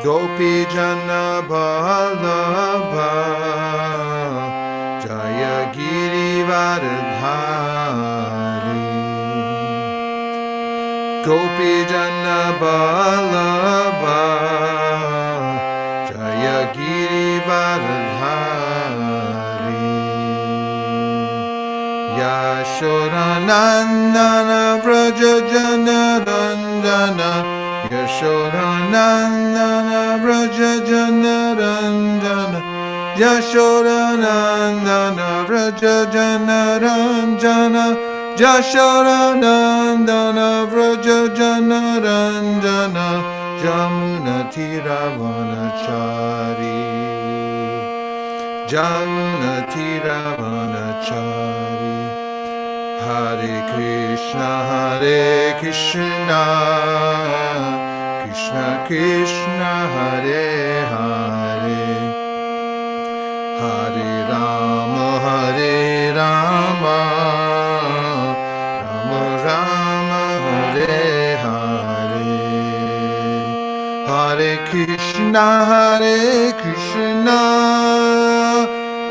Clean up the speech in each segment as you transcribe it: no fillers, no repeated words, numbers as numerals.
Gopi Jana Vallabha Jaya Girivardhari Gopi Jana Vallabha Jaya Girivardhari Yashodanandana Vraja Jana Ranjana Yashodanandana Vraja Jana Ranjana Yashodanandana Vraja Jana Ranjana Yashodanandana Vraja Jana Ranjana Jamuna Tiravanachari Jamuna Tiravanachari Hare Krishna Krishna Krishna Hare Hare Hare Rama Rama Rama Hare Hare Hare Krishna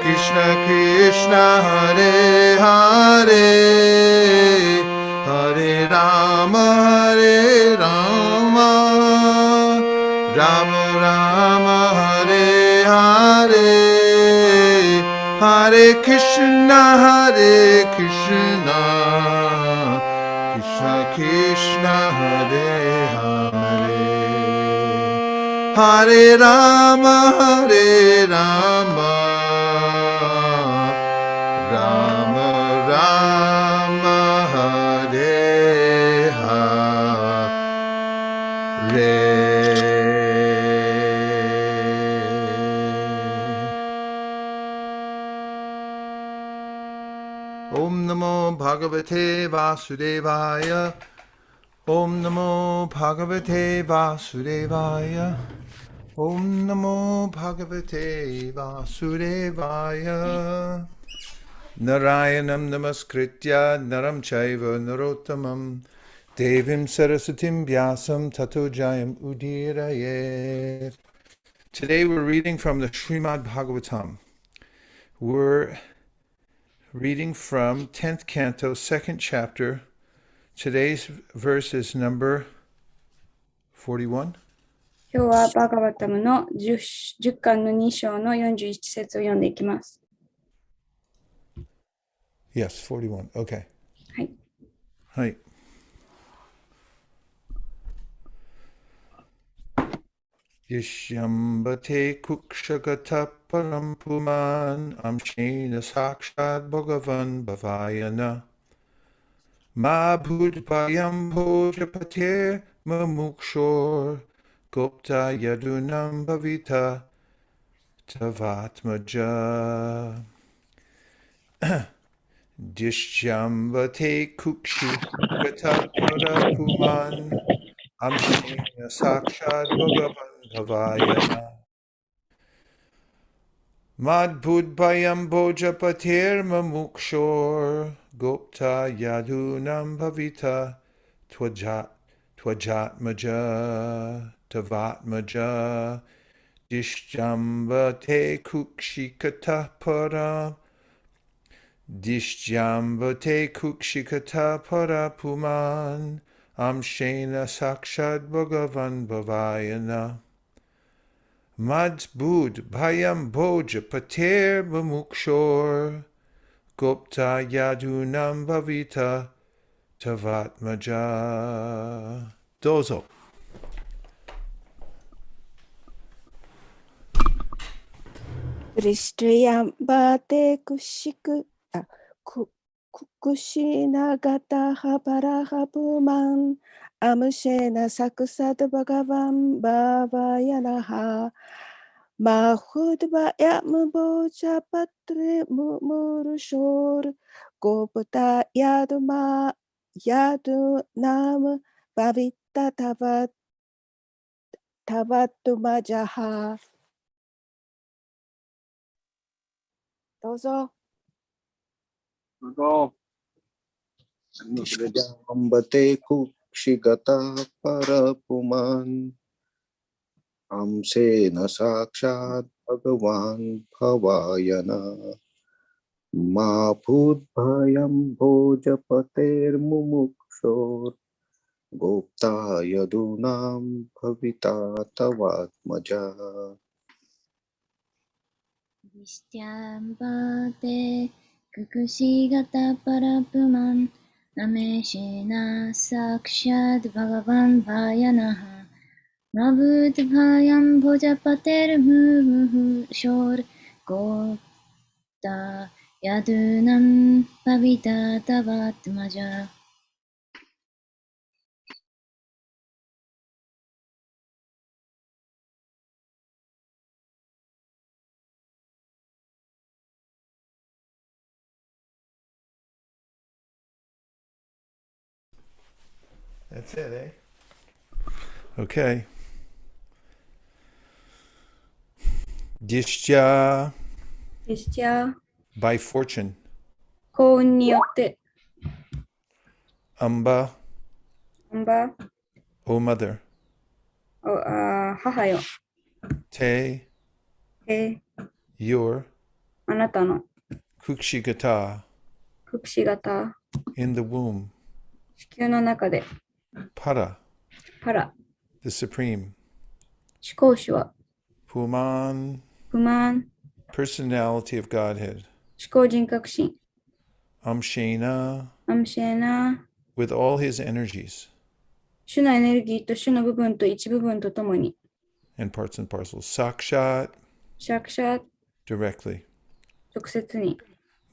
Krishna Krishna Hare Hare Hare Rama Rama Rama Hare Hare Hare Krishna Krishna Krishna Hare Hare Hare Rama Rama Rama Hare Hare Om Namo Bhagavate Vasudevaya Om Namo Bhagavate Vasudevaya Om Namo Bhagavate Vasudevaya Narayanam Namaskritya Naram Chaiva Narottamam Devim Saraswatim Vyasam Tato Jayam Udirayet. Today we're reading from the Srimad Bhagvatam. We're reading from 10th canto, 2nd chapter. Today's verse is number 41. 今日はバガバタムの 10巻の2章の41節を読んでいきます。Yes, 41. Okay. はい。はい。Yishyambate kukshagata parampuman amshena sakshad bhagavan bhavayana ma bhudbhayam bhojapatir mamukshor gopta yadunam bhavita tavatmaja Dishyambate kukshagata parapuman amshena sakshad bhagavan Bhavayana Madbudbhayam Bhojapatir Mamukshor Gopta Yadunam Bhavita Twajatmaja Tavatmaja Dishyambate Kukshikata Para Dishyambate Kukshikata Para Puman Amshena Sakshad Bhagavan Bhavayana Madbud Bhayam Bhoja Pater Mamukshor Gopta Yadunam Bhavita Tavatmaja. Dozo. Drishriyam Bhate Kukushinagata Habarahapuman Amshena Sakusad Bhagavan Bhavayanaha Mahudvayam Boja Patre Murushor Gopata Yadunam Bhavita Tavatumajaha. どうぞ。Ambate kukshigata parapuman अंशेन साक्षात् भगवान् भवायन मा भूद्भयं भोजपतेर्मुमुक्षोर् गोप्ता यदूनां भविता तवात्मजा Vishyambate kukushigata parapuman nameshena sakshad bhagavan bhayanaha Navut bhayam bhojapater muhu shor gopta yadunam pavita tavatmaja. That's it, eh? Okay. Dishya ジェスチャー、 by fortune. 幸運によって、 Amba, アンバー、 O mother. 母よ、 Te, your, あなたの kukshigata, くくし型、 in the womb. 子宮の中で、 Para, パラ、 the supreme. 思考主は、 Puman, 不満、 personality of Godhead. 思考人格心、 Amshena, アムシェーナ、 with all his energies 主のエネルギーと主の部分と一部分とともに、 and parts and parcels. Sakshat, シャクシャ、 directly. 直接に、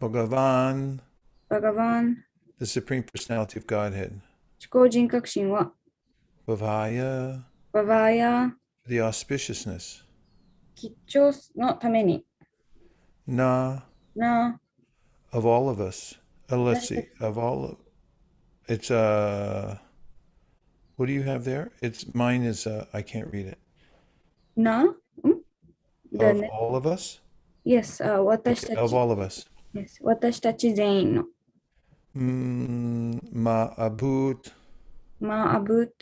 Bhagavan, バガバン、 the supreme personality of Godhead. 思考人格心は、 Bhavaya, ババーヤ、 the auspiciousness. 吉祥のために、 Na, な、 of all of us. Let's see, of all of, it's what do you have there? It's mine is I can't read it. な、だ Of ね。 all of us? Yes、私 Okay, た of ち、 all of us. yes、私たち全員の、 Ma'abut, まあ、アブート、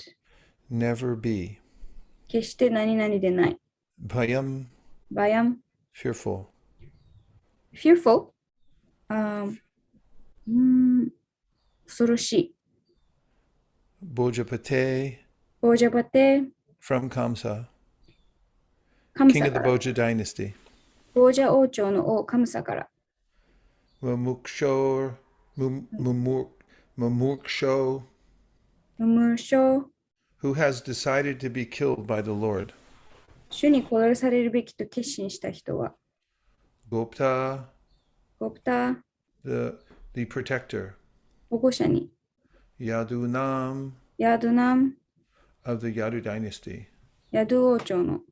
never be. 決して何々でない。 Bhayam, バヤン、 fearful. fearful、恐ろしい。 Bojapate, ボージャバテ、 from Kamsa, カム king サ of the から、 Boja dynasty. ボージャ王朝の王カムサから、 Mumukshor, Mumuksho, ムムショー、 who has decided to be killed by the Lord. 主に殺されるべきと決心した人は、 Gopta, ゴプタ、 the protector. 保護者に、 Yadunam, ヤドナム、 of the Yadu dynasty. ヤド王朝の、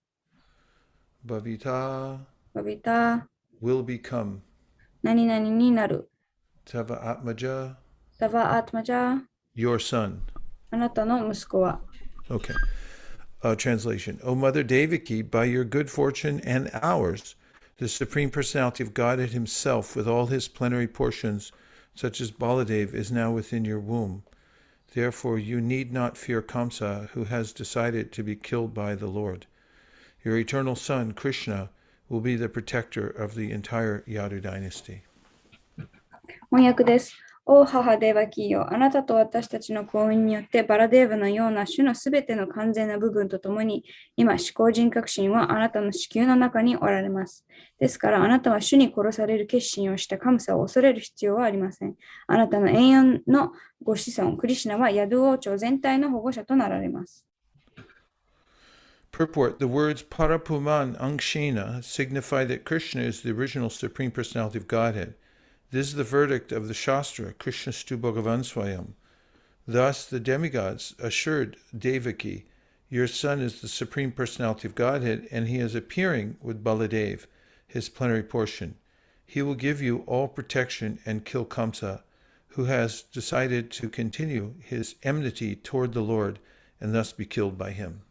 Bhavita, バビタ、 will become. 何々になる。 Tava Atmaja, タバアートマジャー、 your son. あなたの息子は、 Okay. Translation. O Mother Devaki, by your good fortune and ours, the Supreme Personality of Godhead Himself, with all His plenary portions, such as Baladev, is now within your womb. Therefore, you need not fear Kamsa, who has decided to be killed by the Lord. Your eternal son, Krishna, will be the protector of the entire Yadu dynasty. 翻訳です。お母デーバキーよ、あなたと私たちの幸運によってバラデーブのような種のすべての完全な部分とともに、今、思考人格心はあなたの子宮の中におられます。ですから、あなたは主に殺される決心をしたカムサを恐れる必要はありません。あなたの永遠のご子孫、クリシュナはヤドゥ王朝全体の保護者となられます。Purport. The words Parapuman Angshena signify that Krishna is the original Supreme Personality of Godhead. This is the verdict of the Shastra, Krishna Stu Bhagavan Swayam. Thus, the demigods assured Devaki, your son is the Supreme Personality of Godhead, and he is appearing with Baladev, his plenary portion. He will give you all protection and kill Kamsa, who has decided to continue his enmity toward the Lord and thus be killed by him.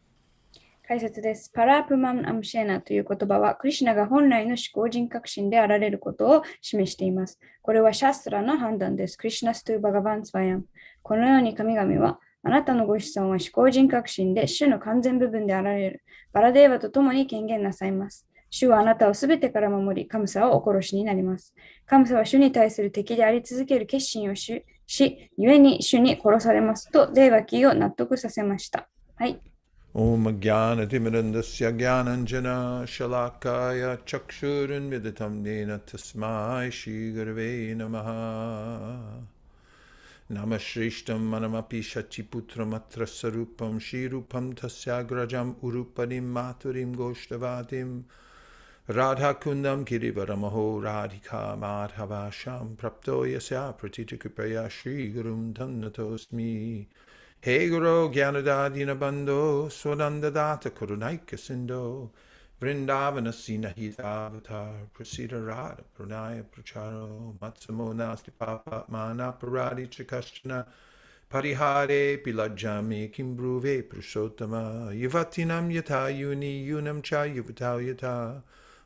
解説です。パラープマン・アムシェーナという言葉は、クリシュナが本来の思考人格心であられることを示しています。これはシャストラの判断です。クリシュナストゥ・バガバン・スワヤン。このように神々は、あなたのご子孫は思考人格心で主の完全部分であられる。バラデーバと共に権限なさいます。主はあなたをすべてから守り、カムサはお殺しになります。カムサは主に対する敵であり続ける決心をし、故に主に殺されますと、デーバキーを納得させました。はい。Om Jnana Timirandasya Jnananjana Shalakaya Chakshurunmidatam Nena Tasmai Shri Gurave Namaha Namashristam Manamapi Shachiputram Atra Sarupam Shri Rupam Tasyagrajam Urupadim Maturim Goshtavatim Radha Kundam Kirivaramaho Radhika Madhavasham Prapto Yasya Pratitikupaya Shri Gurum Tannatosmi He Guru Gyanadadina Bando Swanandadata Kurunaika Sindo Vrindavana Sinahita Avatar Prasida Radha Pranaya Pracharo Matsamo Nasti Papa Mana Paradi Chikashana Parihare Pilajami Kimbruve Prasotama Yuvatinam Yata Yuni Yunam Cha Yuvatau Yata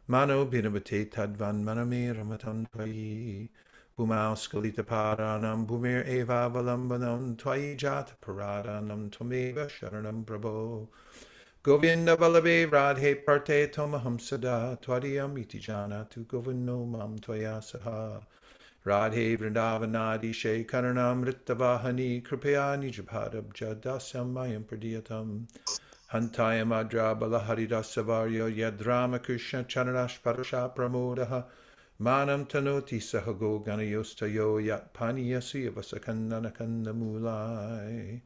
Mano Binavate Tadvan Maname Ramatan Pai Bhumauskalita Paranam Bhumir Eva Valambanam Twai Jata Paradanam Twameva Sharanam Prabho Govinda Balabe Radhe Parte Tomaham Sada Twadiyam Itijana Tu Govinno Mam Twaya Saha Radhe Vrindavanadi She Karanam Rittavahani Kripaya Nijapadabja Dasyam Mayam Pradiyatam Hantaya Madra Balaharidasavaryo Yadrama Krishna Chanarash Parasha Pramodaha Manam Tanoti Sahago Ganayostayo Yat Paniyasi Vasakandana Mulai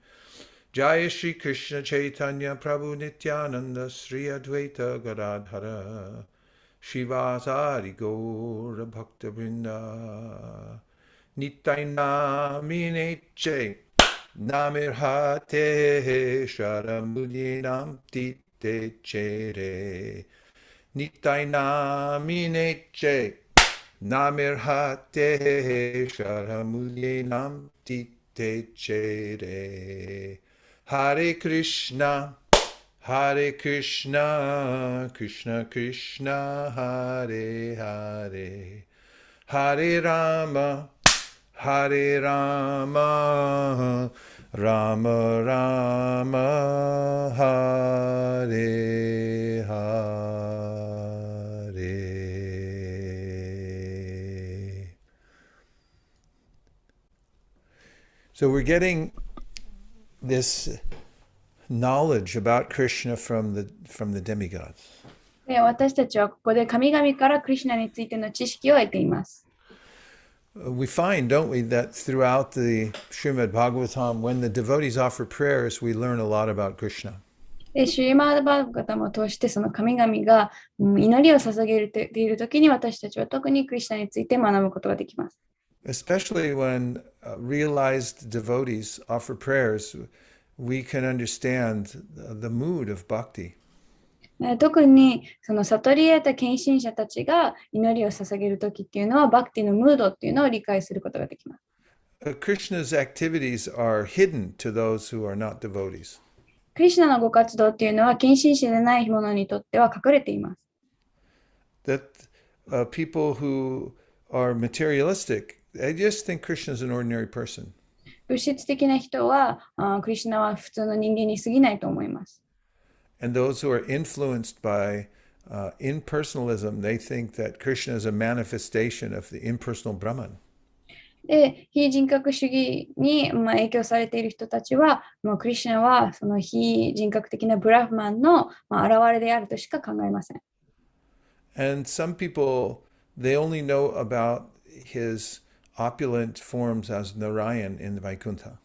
Jaya Shri Krishna Chaitanya Prabhu Nityananda Sri Advaita Gadadhara Shivasari Gaura Bhakta Vrinda Nityaina Mineche Namirhate Sharamudinam Tite Chere Nityaina Mineche Namirhate Sharamudinam Tite Chere Hare Krishna Krishna Krishna Hare Hare Hare Rama Rama Rama Hare Hare. So we're getting this knowledge about Krishna from the demigods. で私たちはここで神々からクリシュナについての知識を得ています。We find, don't we, that throughout the Srimad Bhagvatam, when the devotees offer prayers, we learn a lot about Krishna. でシュリマード・バーガタムを通してその神々が祈りを捧げているときに私たちは特にクリシュナについて学ぶことができます。Especially when realized devotees offer prayers, we can understand the mood of bhakti. 特にその悟り得た献身者たちが祈りを捧げるときっていうのはバクティのムードっていうのを理解することができます。Krishna's activities are hidden to those who are not devotees. クリシュナのご活動っていうのは献身者でない者にとっては隠れています。That people who are materialistic, they just think Krishna is an ordinary person. 物質的な人はクリシュナは普通の人間に過ぎないと思います。And those who are influenced by impersonalism, they think that Krishna is a manifestation of the impersonal Brahman. で、非人格主義に影響されている人たちは、もうクリシュナはその非人格的なブラフマンの現れであるとしか考えません。And some people, they only know about his opulent forms as Narayan in the Vaikuntha.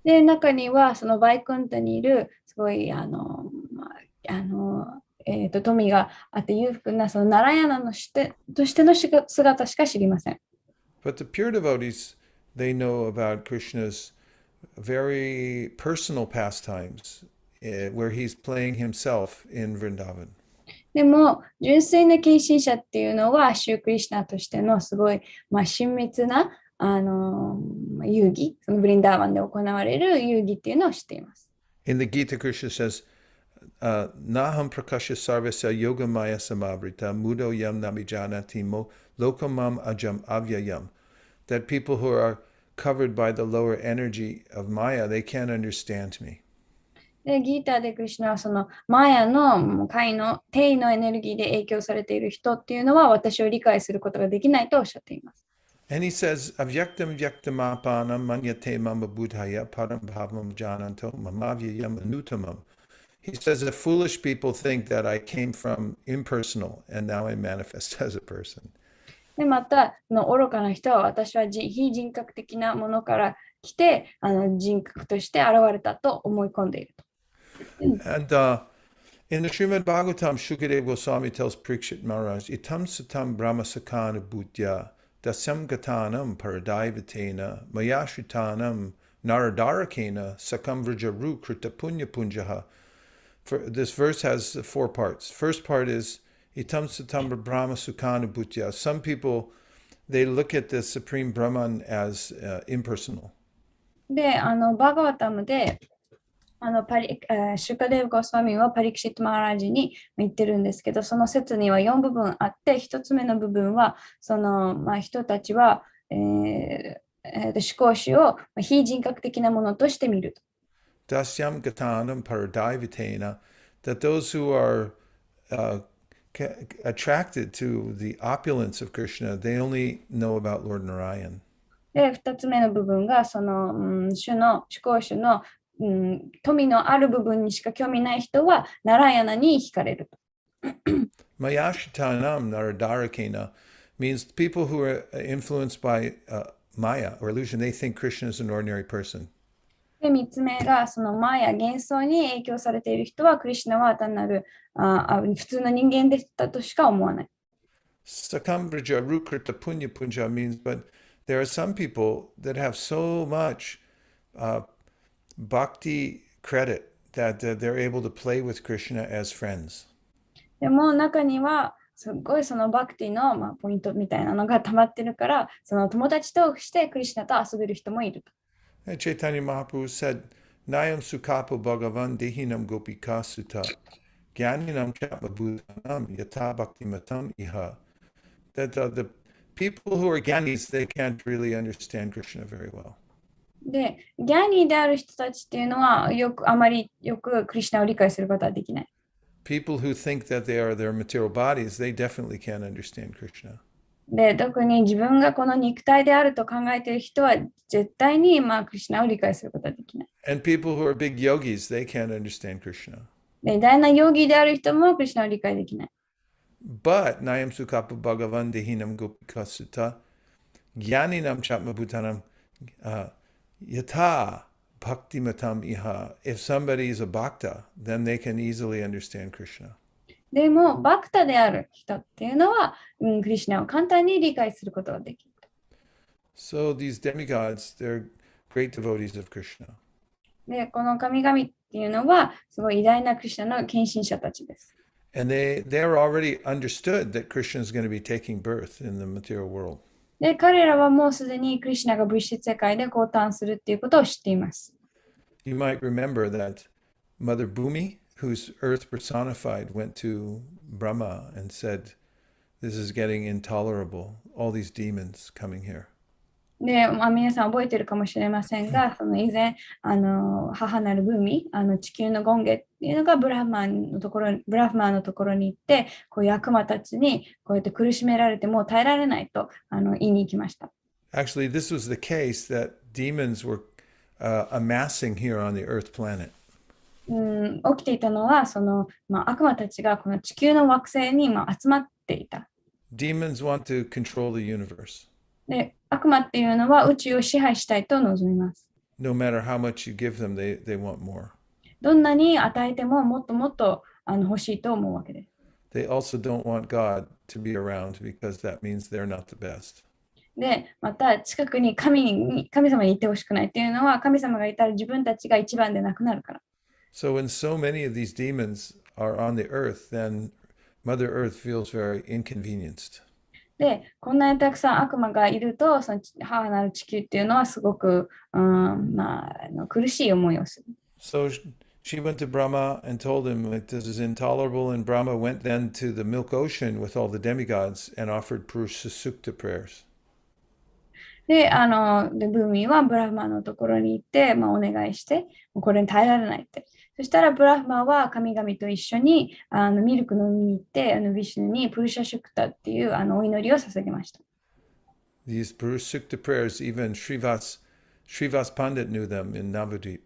で、中にはそのバイクンタにいるすごい富があって裕福なそのナラヤナのとしての姿しか知りません。But the pure devotees, they know about Krishna's very personal pastimes, where he's playing himself in Vrindavan. でも、純粋な献身者っていうのは、シュークリシュナとしてのすごい、親密な遊戯、そのブリンダーバンで行われる遊戯っていうのを知っています。In the Gita, Krishna says, Naham prakasha sarvasya yogamaya samavrita mudo yam namijanati mo lokamam ajam avyayam. That people who are covered by the lower energy of Maya, they can't understand me. で、ギーターでクリシュナはそのマヤの界の定位のエネルギーで影響されている人っていうのは私を理解することができないとおっしゃっています。And he says, Avyaktam vyaktam manyate mama buddhaya param bhavam jananto mamavyayam anutamam. He says that foolish people think that I came from impersonal and now I manifest as a person. で、また、愚かな人は私は非人格的なものから来て、人格として現れたと思い込んでいると。And in the Srimad Bhagvatam, Shukadeva Goswami tells Parikshit Maharaj, Itam satam brahmasakana bhutya dasyam gatanam paradaivatena mayashritanam naradarakena sakam vrajaru krita punya punjaha. This verse has 4 parts. First part is Itam satam brahmasakana bhutya. Some people, they look at the Supreme Brahman as impersonal. で、バーガバタムで、シュカデーブ・ゴスワミはパリクシット・マハラジに言ってるんですけど、その説には4部分あって、1つ目の部分は、人たちは、思考主を非人格的なものとして見ると。Dasyam gatanam paradaivatena, that those who are attracted to the opulence of Krishna, they only know about Lord Narayan. で、2つ目の部分が、主の思考主の富のある部分にしか興味ない人は、ナラヤナに惹かれると。Mayashitanam naradarakena means people who are influenced by Maya or illusion, they think Krishna is an ordinary person. で、3つ目が、そのマヤ幻想に影響されている人は、クリシュナは単なる普通の人間でしたとしか思わない。Sakambraja rukrita punya punja means, but there are some people that have so much bhakti credit that they're able to play with Krishna as friends. でも中にはすごいそのバクティの、ポイントみたいなのが溜まってるから、その友達としてクリシュナと遊べる人もいると。And Chaitanya Mahaprabhu said, Nayam sukapo bhagavan dehinam gopika sutta gyaninam chatma bhutanam yata bhakti matam iha. That the people who are gyanis, they can't really understand Krishna very well. で、ギャニーである人たちっていうのはあまりよくクリシュナを理解することはできない。People who think that they are their material bodies, they definitely can't understand Krishna. で、特に自分がこの肉体であると考えている人は絶対にクリシュナを理解することはできない。And people who are big yogis, they can't understand Krishna. で、偉大なヨギである人もクリシュナを理解できない。But Nayam Sukapa Bhagavan Dehinam Gopika Sutta Gyaninam Chatma Bhutanam Yata Bhakti Matam Iha. If somebody is a bhakta, then they can easily understand Krishna. でも、バクタである人っていうのは、クリシュナを簡単に理解することができる。So these demigods, they're great devotees of Krishna. で、この神々っていうのは、すごい偉大なクリシュナの献身者たちです。And they're already understood that Krishna is going to be taking birth in the material world. で、彼らはもうすでにクリシュナが物質世界で降誕するっていうことを知っています。You might remember that Mother Bhumi, whose earth personified, went to Brahma and said, This is getting intolerable, all these demons coming here. で、皆さん覚えてるかもしれませんが、その以前、母なるブーミ、地球のゴンゲっていうのがブラフマーのところに行って、こういう悪魔たちにこうやって苦しめられてもう耐えられないと言いに行きました。Actually, this was the case that demons were amassing here on the Earth planet. 起きていたのは、悪魔たちがこの地球の惑星に集まっていた。Demons want to control the universe. で、悪魔っていうのは宇宙を支配したいと望みます。No matter how much you give them, they want more. どんなに与えてももっともっと欲しいと思うわけです。They also don't want God to be around because that means they're not the best. で、また近くに神様にいてほしくないっていうのは、神様がいたら自分たちが一番でなくなるから。So when so many of these demons are on the earth, then Mother Earth feels very inconvenienced. で、こんなにたくさん悪魔がいると、その母なる地球っていうのはすごく、苦しい思いをする。So she went to Brahma and told him that this is intolerable, and Brahma went then to the milk ocean with all the demigods and offered Purusha Sukta prayers. で、ブーミンはブラフマーのところに行って、お願いして、もうこれに耐えられないって。そしたらブラフマーは神々と一緒にミルク飲みに行って、ヴィシュヌにプルシャシュクタっていうお祈りを捧げました。These Purusukta prayers, even Srivas Pandit knew them in Navadvip.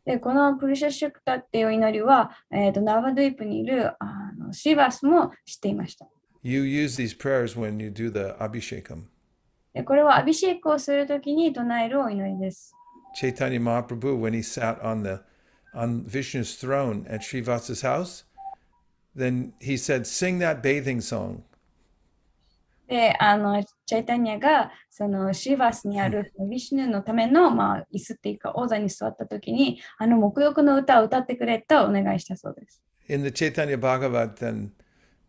で、このプルシャシュクタっていう祈りは、ナバドゥイプにいるシーバスも知っていました。You use these prayers when you do the Abhishekam. で、これはアビシェイクをするときに唱えるお祈りです。Chaitanya Mahaprabhu, when he sat on Vishnu's throne at Srivasa's house, then he said, "Sing that bathing song." で、チャイタニアがそのシーバスにあるヴィシュヌのための、椅子っていうか王座に座ったときに、沐浴の歌を歌ってくれとお願いしたそうです。In the Chaitanya Bhagavatam,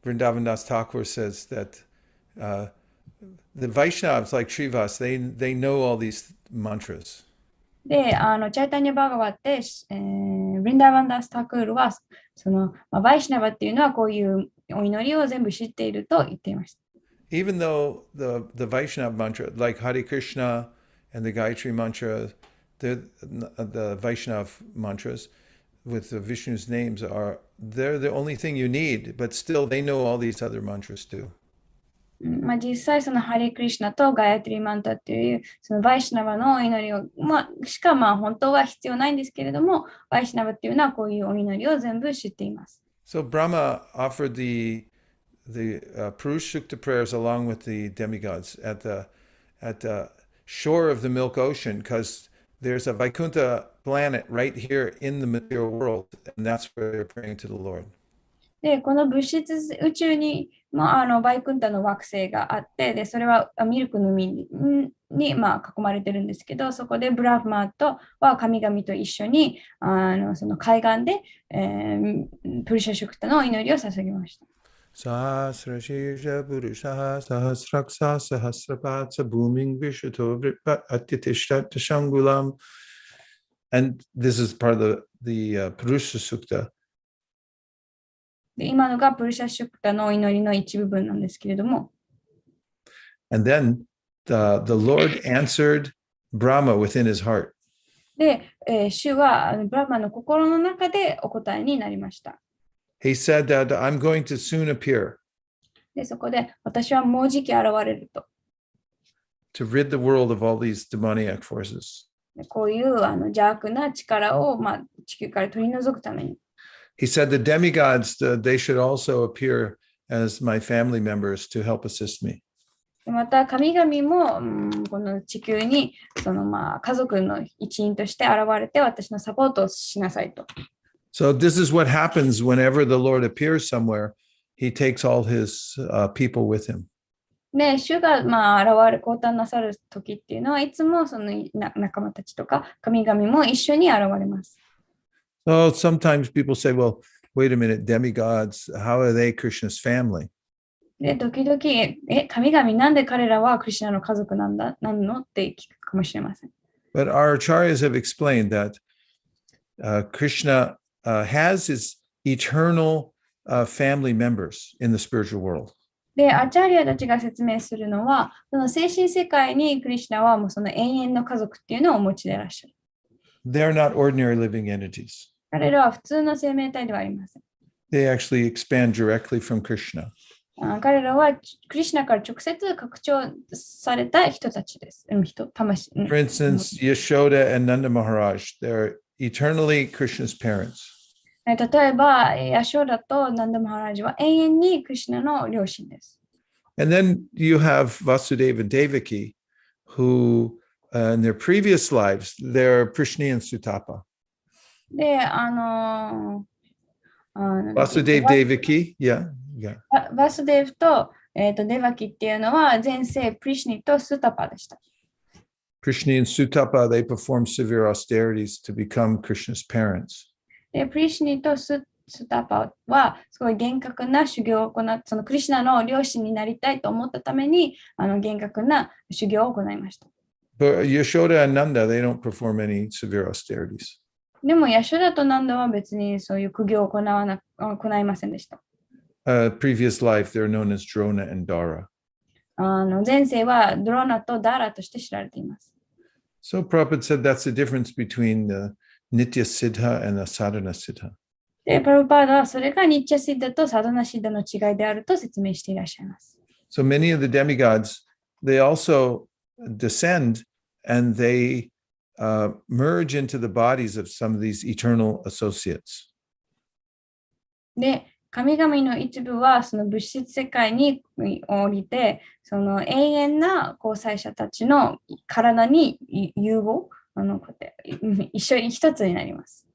Vrindavan Das Thakur says that the Vaishnavas like Srivas, they know all these mantras. で、チャイタニア・バーガバって、ブリンダーバンダース・タクールは、バイシナバっていうのはこういうお祈りを全部知っていると言っていました。Even though the Vaishnava mantra, like Hare Krishna and the Gayatri mantra, the Vaishnava mantras with the Vishnu's names they're the only thing you need, but still they know all these other mantras too. 実際そのハレクリシナとガヤトリマンタっていうそのバイシナバのお祈りを、しか本当は必要ないんですけれども、バイシナバっていうのはこういうお祈りを全部知っています。So Brahma offered the Purushukta prayers along with the demigods at the shore of the Milk Ocean, because there's a Vaikuntha planet right here in the material world, and that's where they're praying to the Lord. で、この物質宇宙にもバイクンタの惑星があって、で、それはミルクの海に囲まれてるんですけど、そこでブラフマーとは神々と一緒にその海岸で、プルシャシュクタのお祈りを捧げました。Sahasrashirja Purusha Sahasraksa Sahasrapatsa Booming Vishuto Vritpat Atyatishtat Shangulam. And this is part of the Purusha Sukta. で、今のがプルシャシュクタのお祈りの一部分なんですけれども。And then the Lord answered Brahma within his heart. で、主はブラフマの心の中でお答えになりました。He said that I'm going to soon appear. で、そこで私はもうじき現れると。To rid the world of all these demoniac forces. こういう邪悪な力を、地球から取り除くために。He said the demigods, they should also appear as my family members to help assist me. また神々も、この地球に家族の一員として現れて私のサポートをしなさいと。So this is what happens whenever the Lord appears somewhere. He takes all his people with him. で、主が降誕なさる時っていうのはいつもその仲間たちとか神々も一緒に現れます。So sometimes people say, well, wait a minute, demigods, how are they Krishna's family? で、時々、神々なんで彼らはクリシュナの家族なんのって聞くかもしれません。But our acharyas have explained that Krishna has his eternal family members in the spiritual world. で、アチャーリアたちが説明するのは、その精神世界にクリシュナはもうその永遠の家族っていうのをお持ちでいらっしゃる。They're not ordinary living entities. 彼らは普通の生命体ではありません。They actually expand directly from Krishna. 彼らはクリシュナから直接拡張された人たちです。魂。For instance, Yashoda and Nanda Maharaj, they're eternally Krishna's parents. 例えば、ヤショーダとナンダマハラジは永遠にクリシュナの両親です。And then you have Vasudeva and Devaki, who in their previous lives, they're Prishni and Sutapa. で、Vasudeva Devaki, yeah. バスデーブと、デバキっていうのは前世プリシニとスタパでした。Prishni and Sutapa, they perform severe austerities to become Krishna's parents. で、プリシニとスタパはすごい厳格な修行を行って、そのクリシュナの両親になりたいと思ったために、厳格な修行を行いました。But Yashoda and Nanda, they don't perform any severe austerities. でも、ヤショダとナンダは別にそういう苦行を行いませんでした。Previous life, they're known as Drona and Dara. 前世はドロナとダーラとして知られています。So Prabhupada said that's the difference between the Nitya Siddha and the Sadhana Siddha. で、パルパーダはそれがニッチャシッダとサドナシッダの違いであると説明していらっしゃいます。So many of the demigods, they also descend and they merge into the bodies of some of these eternal associates. で、神々の一部はその物質世界に降りて、その永遠な交際者たちの体に融合、一つになります。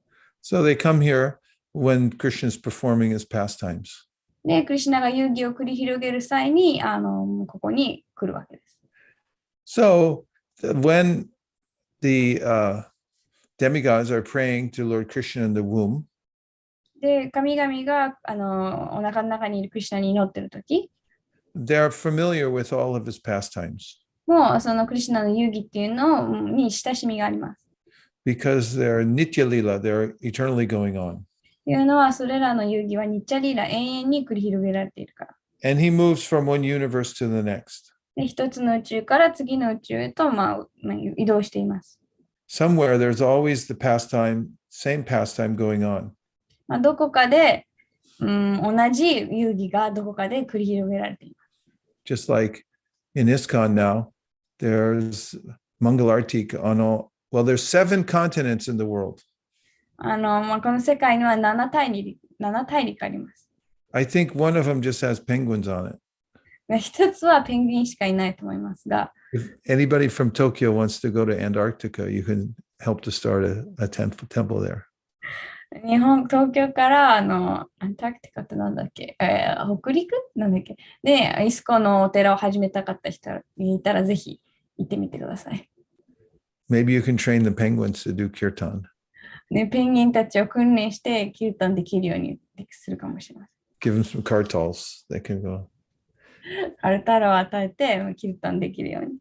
So they come here when Krishna is performing his pastimes. で、クリシュナが遊戯を繰り広げる際に、ここに来るわけです。So when the demigods are praying to Lord Krishna in the womb, で、神々がお腹の中にいるクリシュナに祈っているとき、they're familiar with all of his pastimes もうそのクリシュナの遊戯っていうのに親しみがあります。because they're nitya lila, they're eternally going on. というのは、それらの遊戯はニッチャリーラ永遠に繰り広げられているから。And he moves from one universe to the next. で、一つの宇宙から次の宇宙へと、移動しています。Somewhere there's always the same pastime going on. どこかで、同じ遊戯がどこかで繰り広げられています。Just like in ISKCON now, there's Mangalartik on there's 7 continents in the world. この世界には7大陸あります。I think one of them just has penguins on it. 一つはペンギンしかいないと思いますが、If anybody from Tokyo wants to go to Antarctica, you can help to start a temple there. 東京からアンタークティカってなんだっけ、北陸なんだっけで、イスコのお寺を始めたかった人がいたらぜひ行ってみてください。Maybe you can train the penguins to do kirtan. ね、ペンギンたちを訓練してキルタンできるようにするかもしれません。Give them some kartals. They can go. アルタラを与えてキルタンできるように。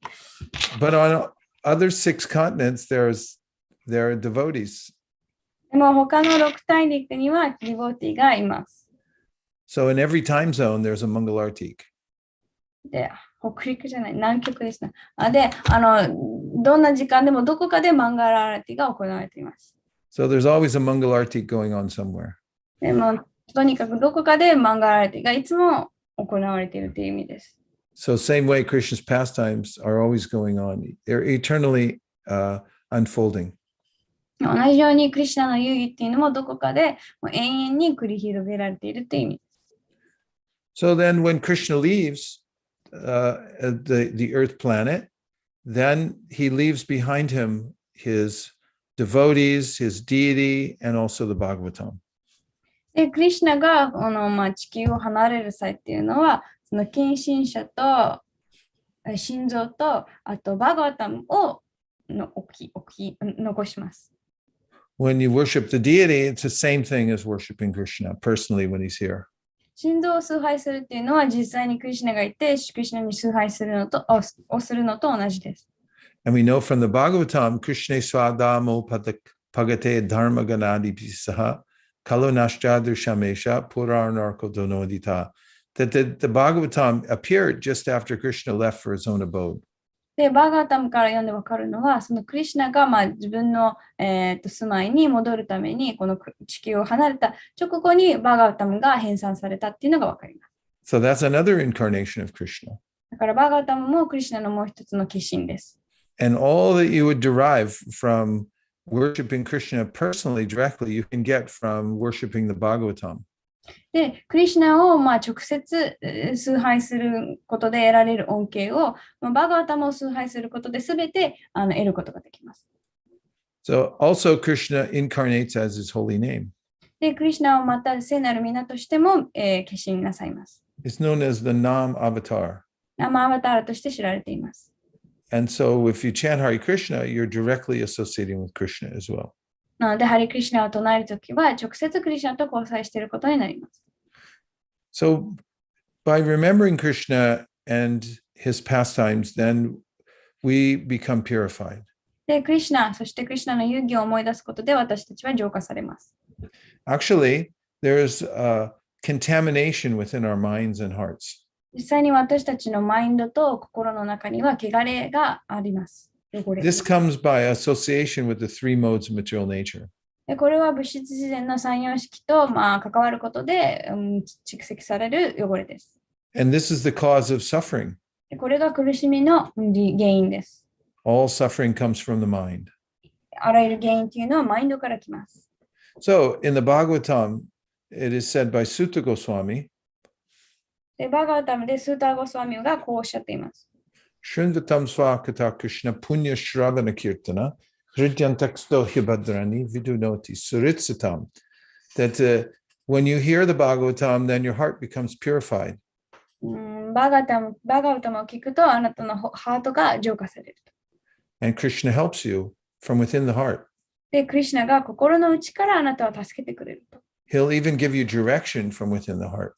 But on other 6 continents, there are devotees. でも他の6大陸にはディボーティがいます。So in every time zone, there's a Mangalartik. で、北陸じゃない、南極ですね。で、どんな時間でもどこかでマンガラアーティが行われています。So there's always a Mangalartik going on somewhere. でも、とにかくどこかでマンガラアーティがいつも行われているという意味です。So same way Krishna's pastimes are always going on. They're eternally unfolding. 同じようにクリシュナの遊戯っていうのもどこかでもう永遠に繰り広げられているという意味です。So then when Krishna leaves the earth planet, then he leaves behind him his devotees, his deity, and also the Bhagavatam. で、クリシュナが地球を離れる際っていうのは、その献身者と心臓と、あとバガワタムを残します。When you worship the deity, it's the same thing as worshiping Krishna personally when he's here. 心臓を崇拝するっていうのは実際にクリシュナがいて、クリシュナに崇拝するのと同じです。And we know from the Bhagavatam, Krishna swadamo pagate dharma ganadi pisaha kalo nashjadru shamesha purarnarko donodita. That the Bhagavatam appeared just after Krishna left for his own abode. で、バーガータムから読んでわかるのは、そのクリシュナが自分の、住まいに戻るために、この地球を離れた直後にバーガータムが編纂されたっていうのがわかります。So that's another incarnation of Krishna. だからバーガータムもクリシュナのもう一つの化身です。And all that you would derive from worshiping Krishna personally, directly, you can get from worshiping the Bhagavatam. で、クリシュナを直接崇拝することで得られる恩恵を、バーガータムを崇拝することで全て得ることができます。So also Krishna incarnates as his holy name. で、クリシュナをまた聖なる皆としても、化身なさいます。It's known as the Nam Avatar. ナマアバターラとして知られています。And so if you chant Hare Krishna, you're directly associating with Krishna as well. なので、ハリクリシュナを唱えるときは、直接クリシュナと交際していることになります。So by remembering Krishna and his pastimes, then we become purified. で、クリシュナ、そしてクリシュナの遊戯を思い出すことで私たちは浄化されます。Actually, there's contamination within our minds and hearts. 実際に私たちのマインドと心の中には汚れがあります。汚れ。 This comes by association with the three modes of material nature. でこれは物質自然の三様式と、関わることで、蓄積される汚れです。And this is the cause of suffering. でこれが苦しみの原因です。All suffering comes from the mind. あらゆる原因というのはマインドから来ます。So in the Bhagavatam, it is said by Sutta Goswami, でバーガータムでスーターゴスワミがこうおっしゃっています。Shrinvatam Svakata Krishna Punya Shravana Kirtana, Hridyantaksto Hibhadrani Vidunoti Suritsatam. That when you hear the Bhagavatam, then your heart becomes purified. バーガータムを聞くとあなたのハートが浄化される。And Krishna helps you from within the heart. で、クリシュナが心の内からあなたを助けてくれると。He'll even give you direction from within the heart.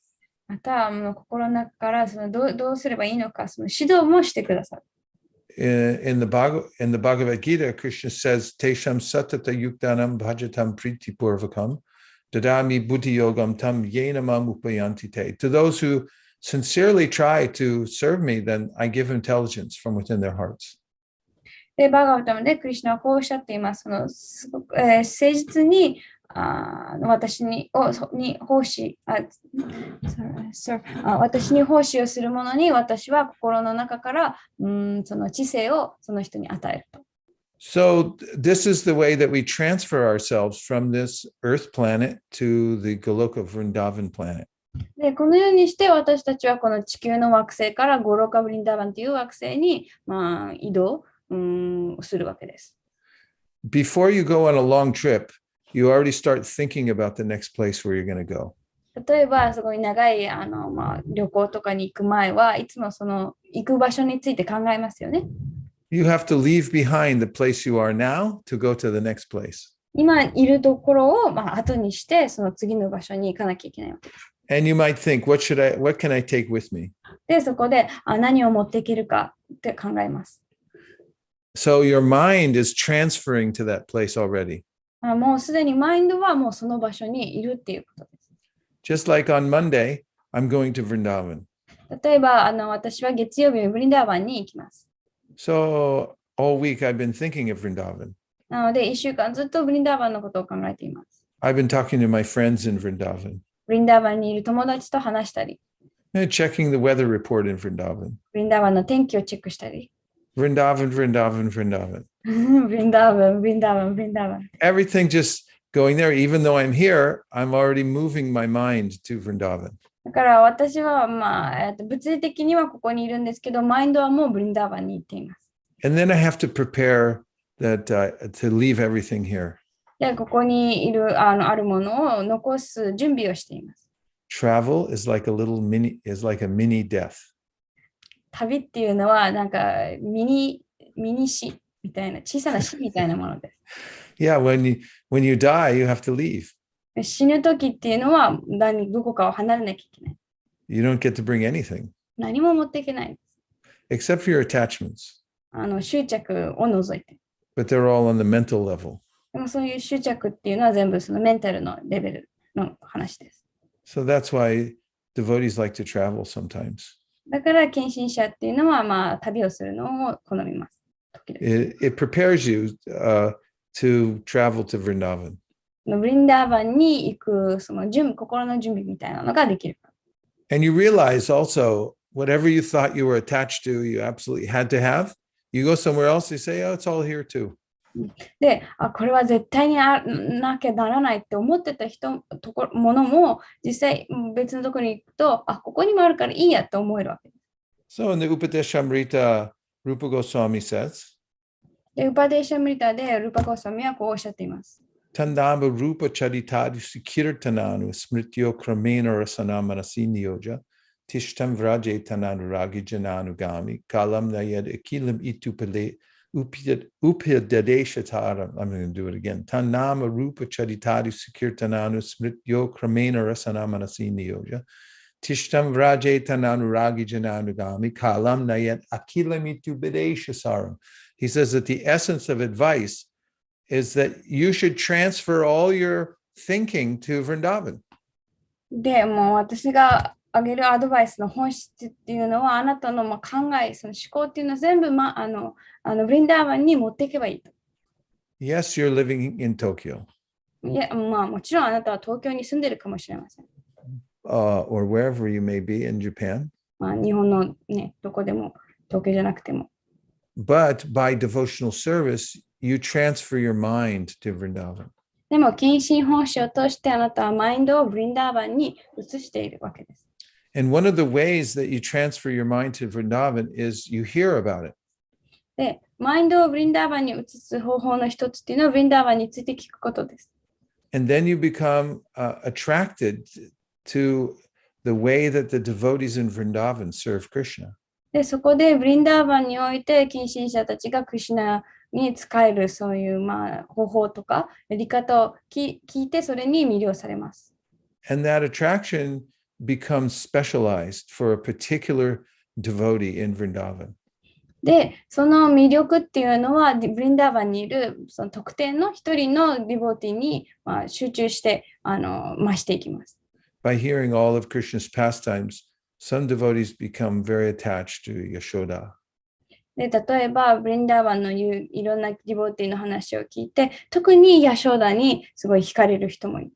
また、心の中からどうすればいいのか、その指導もしてくださる。In the Bhagavad Gita, Krishna says, Tesham satata yuktanam bhajatam priti purvakam, dadami buddhi yogam tam yenamam upayanti te. To those who sincerely try to serve me, then I give intelligence from within their hearts. で、バーガータムでクリシュナはこうおっしゃっています。誠実に私に奉仕をする者に私は心の中からその知性をその人に与えると。So this is the way that we transfer ourselves from this earth planet to the Goloka Vrindavan planet. でこのようにして私たちはこの地球の惑星からゴロカブリンダーバンという惑星に、移動するわけです。Before you go on a long trip, you already start thinking about the next place where you're going to go. 例えばすごい長い旅行とかに行く前はいつもその行く場所について考えますよね。You have to leave behind the place you are now to go to the next place. 今いるところを後にしてその次の場所に行かなきゃいけないわけです。And you might think, what can I take with me? で、そこで何を持っていけるかって考えます。So your mind is transferring to that place already. もうすでにマインドはもうその場所にいるっていうことです。Just like on Monday, I'm going to Vrindavan. 例えば私は月曜日にブリンダーバンに行きます。So all week I've been thinking of Vrindavan. なので1週間ずっとブリンダーバンのことを考えています。I've been talking to my friends in Vrindavan. ブリンダーバンにいる友達と話したり。Checking the weather report in Vrindavan. ブリンダーバンの天気をチェックしたり。Vrindavan, Vrindavan, Vrindavan. ブリンダーバン、ブリンダーバン、ブリンダーバン。Everything just going there. Even though I'm here, I'm already moving my mind to Vrindavan. だから私は物理的にはここにいるんですけど、マインドはもうブリンダーバンに行っています。And then I have to prepare that to leave everything here. で、ここにいるあるものを残す準備をしています。Travel is like a mini death. 旅っていうのはなんかミニ死みたいな小さな死みたいなものです。Yeah, when you die, you have to leave. 死ぬ時っていうのはどこかを離れなきゃいけない。You don't get to bring anything. 何も持っていけない。Except for your attachments. 執着を除いて。But they're all on the mental level. でもそういう執着っていうのは全部そのメンタルのレベルの話です。So that's why devotees like to travel sometimes. だから献身者っていうのは旅をするのを好みます。It prepares you to travel to Vrindavan. ブリンダーバンに行くその心の準備みたいなのができる。And you realize also, whatever you thought you were attached to, you absolutely had to have. You go somewhere else, you say, oh, it's all here too. で、これは絶対になきゃならないって思ってたものも実際別のところに行くと、ここにもあるからいいやって思えるわけです。So in the Upadeshamrita, Rupa Goswami says, で、ウパデーシャムリタでルパゴスワミはこうおっしゃっています。Tandamba Rupa Charitadi Sikirtananu Smrityo Kramena Rasanamanasi Niyoja Tishtam Vraje Tananuragi Jananugami Kalam Nayad Akilam Itupale Upyadadeshataram. I'm going to do it again. Tanama Rupa Charitadi Sikirtananu Smrityo Kramena Rasanamanasi Niyoja Tishtam Vraje Tananuragi Jananugami Kalam Nayad Akilam Itupale. He says that the essence of advice is that you should transfer all your thinking to Vrindavan. で、もう私があげるアドバイスの本質っていうのは、あなたの考え、その思考っていうのを全部、ブリンダーバンに持っていけばいいと。Yes, you're living in Tokyo, いや、もちろんあなたは東京に住んでるかもしれません。or wherever you may be in Japan. 日本のね、どこでも、東京じゃなくても。But by devotional service, you transfer your mind to Vrindavan. でも、近親奉仕を通してあなたはマインドをブリンダーバンに移しているわけです。And one of the ways that you transfer your mind to Vrindavan is you hear about it. で、マインドをブリンダーバンに移す方法の一つっていうのはブリンダーバンについて聞くことです。And then you become attracted to the way that the devotees in Vrindavan serve Krishna. で、そこでブリンダーバンにおいて近親者たちがクリシュナに使えるそういう方法とかやり方を聞いてそれに魅了されます。And that attraction becomes specialized for a particular devotee in Vrindavan. で、その魅力っていうのはブリンダーバンにいるその特定の一人のディボーティに集中して増していきます。By hearing all of Krishna's pastimes, some devotees become very attached to Yashoda. で、例えば、ブリンダーバンの言ういろんなディボーティの話を聞いて、特にヤショーダにすごい惹かれる人もいる。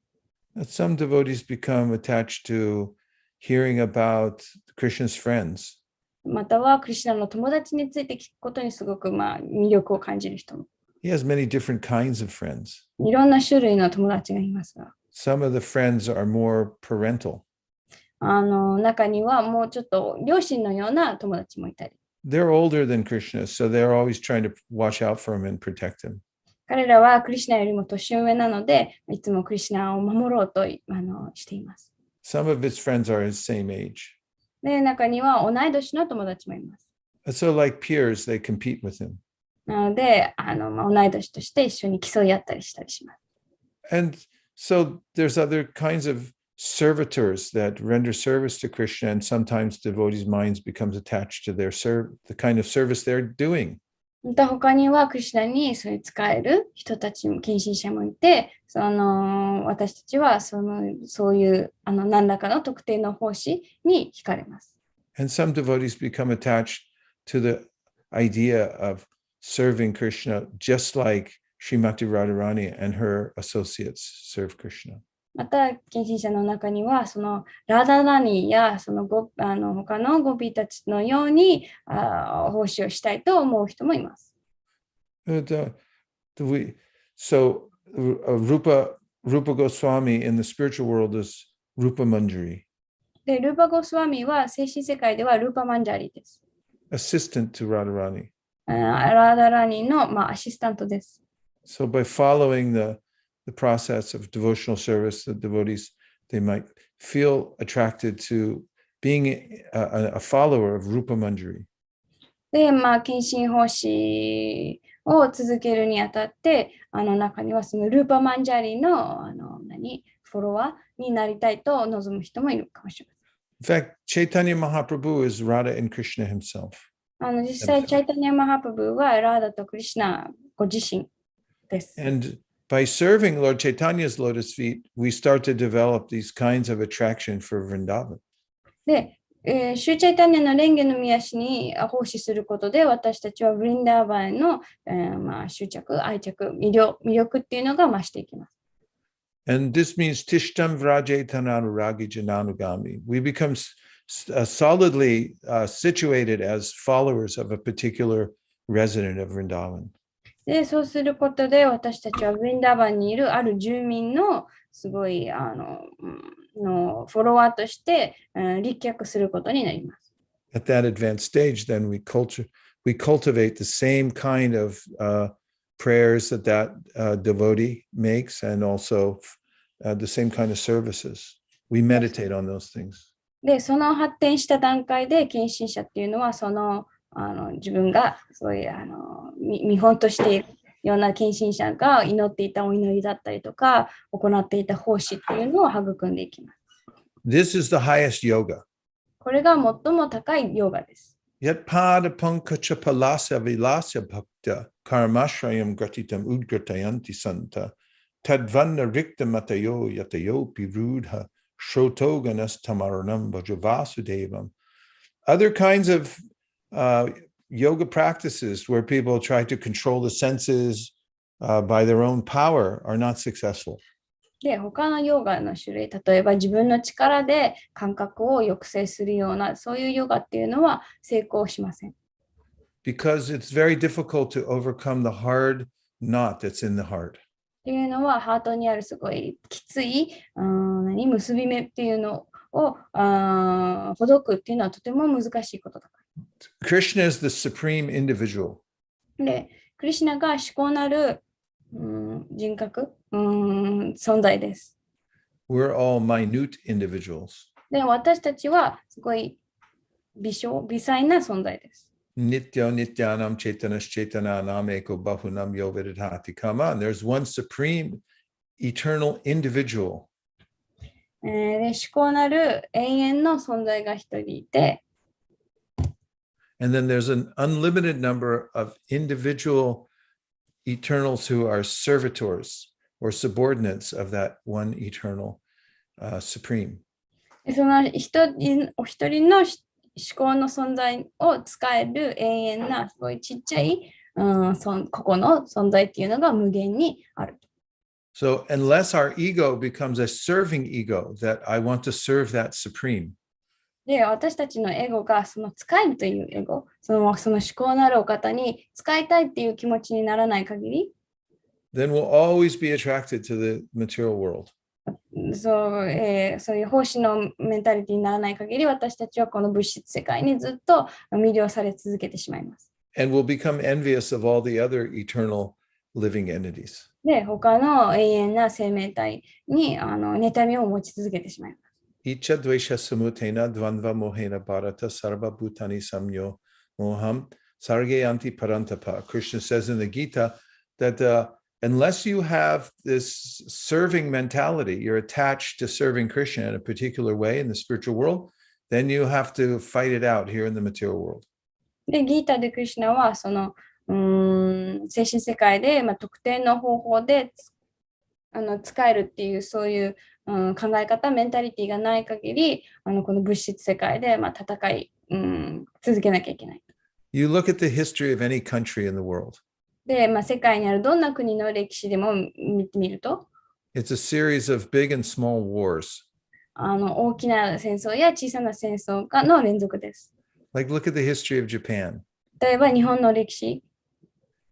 Some devotees become attached to hearing about Krishna's friends. または、クリシュナの友達について聞くことにすごく魅力を感じる人も。He has many different kinds of friends. いろんな種類の友達がいますが。Some of the friends are more parental. 中にはもうちょっと両親のような友達もいたり。They're older than Krishna, so they're always trying to watch out for him and protect him. 彼らはクリシュナよりも年上なので、いつもクリシュナを守ろうとしています。Some of his friends are his same age. で、中には同い年の友達もいます。So like peers, they compete with him. なので、同い年として一緒に競い合ったりしたりします。And so there's other kinds of servitors that render service to Krishna, and sometimes devotees' minds becomes attached to the kind of service they're doing. また他にはクリシュナにそういう使える人たちも、近親者もいて、私たちはそういう何らかの特定の奉仕に惹かれます。And some devotees become attached to the idea of serving Krishna, just like Srimati Radharani and her associates serve Krishna. また、近親者の中には、ラダラニーや他のゴピーたちのように奉仕をしたいと思う人もいます。So Rupa Goswami in the spiritual world is Rupa Manjari. で、ルーパ・ゴスワミは精神世界ではルーパ・マンジャリです。Assistant to Radharani. ラダラニーの、アシスタントです。So by following the process of devotional service, the devotees, they might feel attracted to being a follower of Rupa Manjari. で、近親奉仕を続けるにあたって、中にはそのルーパ・マンジャリの、フォロワーになりたいと望む人もいるかもしれません。In fact, Chaitanya Mahaprabhu is Radha and Krishna himself. 実際、チャイタニア・マハプブはラーダとクリシュナご自身です。And by serving Lord Chaitanya's lotus feet, we start to develop these kinds of attraction for Vrindavan. で、シューチャイタニアの蓮華の御足に奉仕することで、私たちはブリンダーバンの、執着、愛着、魅力っていうのが増していきます。And this means Tishtam Vrajetananuragi Jananugami. We become solidly situated as followers of a particular resident of Vrindavan. で、そうすることで、私たちはブリンダーバンにいるある住民のすごいフォロワーとして立脚することになります。At that advanced stage, then we cultivate the same kind of prayers that devotee makes, and also the same kind of services. We meditate on those things. で、その発展した段階で、近親者っていうのは、自分がそういう見本としているような近親者が祈っていたお祈りだったりとか、行っていた奉仕っていうのを育んでいきます。This is the highest yoga. これが最も高いヨガです。Yat pada pankacha palasya vilasya bhakta karmashrayam gratitam udgratayanti santa tadvanna rikta matayo yatayo pirudha Shrotoganas tamaranam bhajavasudevam. Other kinds of yoga practices where people try to control the senses by their own power are not successful. で、他のヨガの種類、例えば自分の力で感覚を抑制するような、そういうヨガっていうのは成功しません。Because it's very difficult to overcome the hard knot that's in the heart. っていうのは、ハートにあるすごいきつい結び目っていうのをほどくっていうのはとても難しいことだか Krishna is the supreme individual. ら。で、クリシュナが至高なる人格存在です。We're all minute individuals. で、私たちはすごい微細な存在です。Nitya nityanam chetanas chetananam eko bahunam yovedhati. Come on, there's one supreme eternal individual. で、至高なる永遠の存在が一人いて、And then there's an unlimited number of individual eternals who are servitors or subordinates of that one eternal supreme. でそのお一人の至高の存在を使える永遠なすごいちっちゃい、個々の存在っていうのが無限にある。So unless our ego becomes a serving ego, that I want to serve that supreme, で、私たちのエゴがその使えるというエゴ、その至高なるお方に使いたいっていう気持ちにならない限り、then we'll always be attracted to the material world. そういう奉仕のメンタリティにならない限り、私たちはこの物質世界にずっと魅了され続けてしまいます。And we'll become envious of all the other eternal living entities. で、他の永遠な生命体に妬みを持ち続けてしまいます。Icha dvesha samutena dvandva mohena bharata sarva bhutani samyo moham sargayanti parantapa. Krishna says in the Gita that unless you have this serving mentality, you're attached to serving Krishna in a particular way in the spiritual world, then you have to fight it out here in the material world. で、ギータでクリシュナはその精神世界で、特定の方法で使えるっていうそういう、考え方、メンタリティがない限り、この物質世界で、戦い、続けなきゃいけない。You look at the history of any country in the world. で、世界にあるどんな国の歴史でも見てみると、It's a series of big and small wars. 大きな戦争や小さな戦争の連続です。Like look at the history of Japan. 例えば日本の歴史。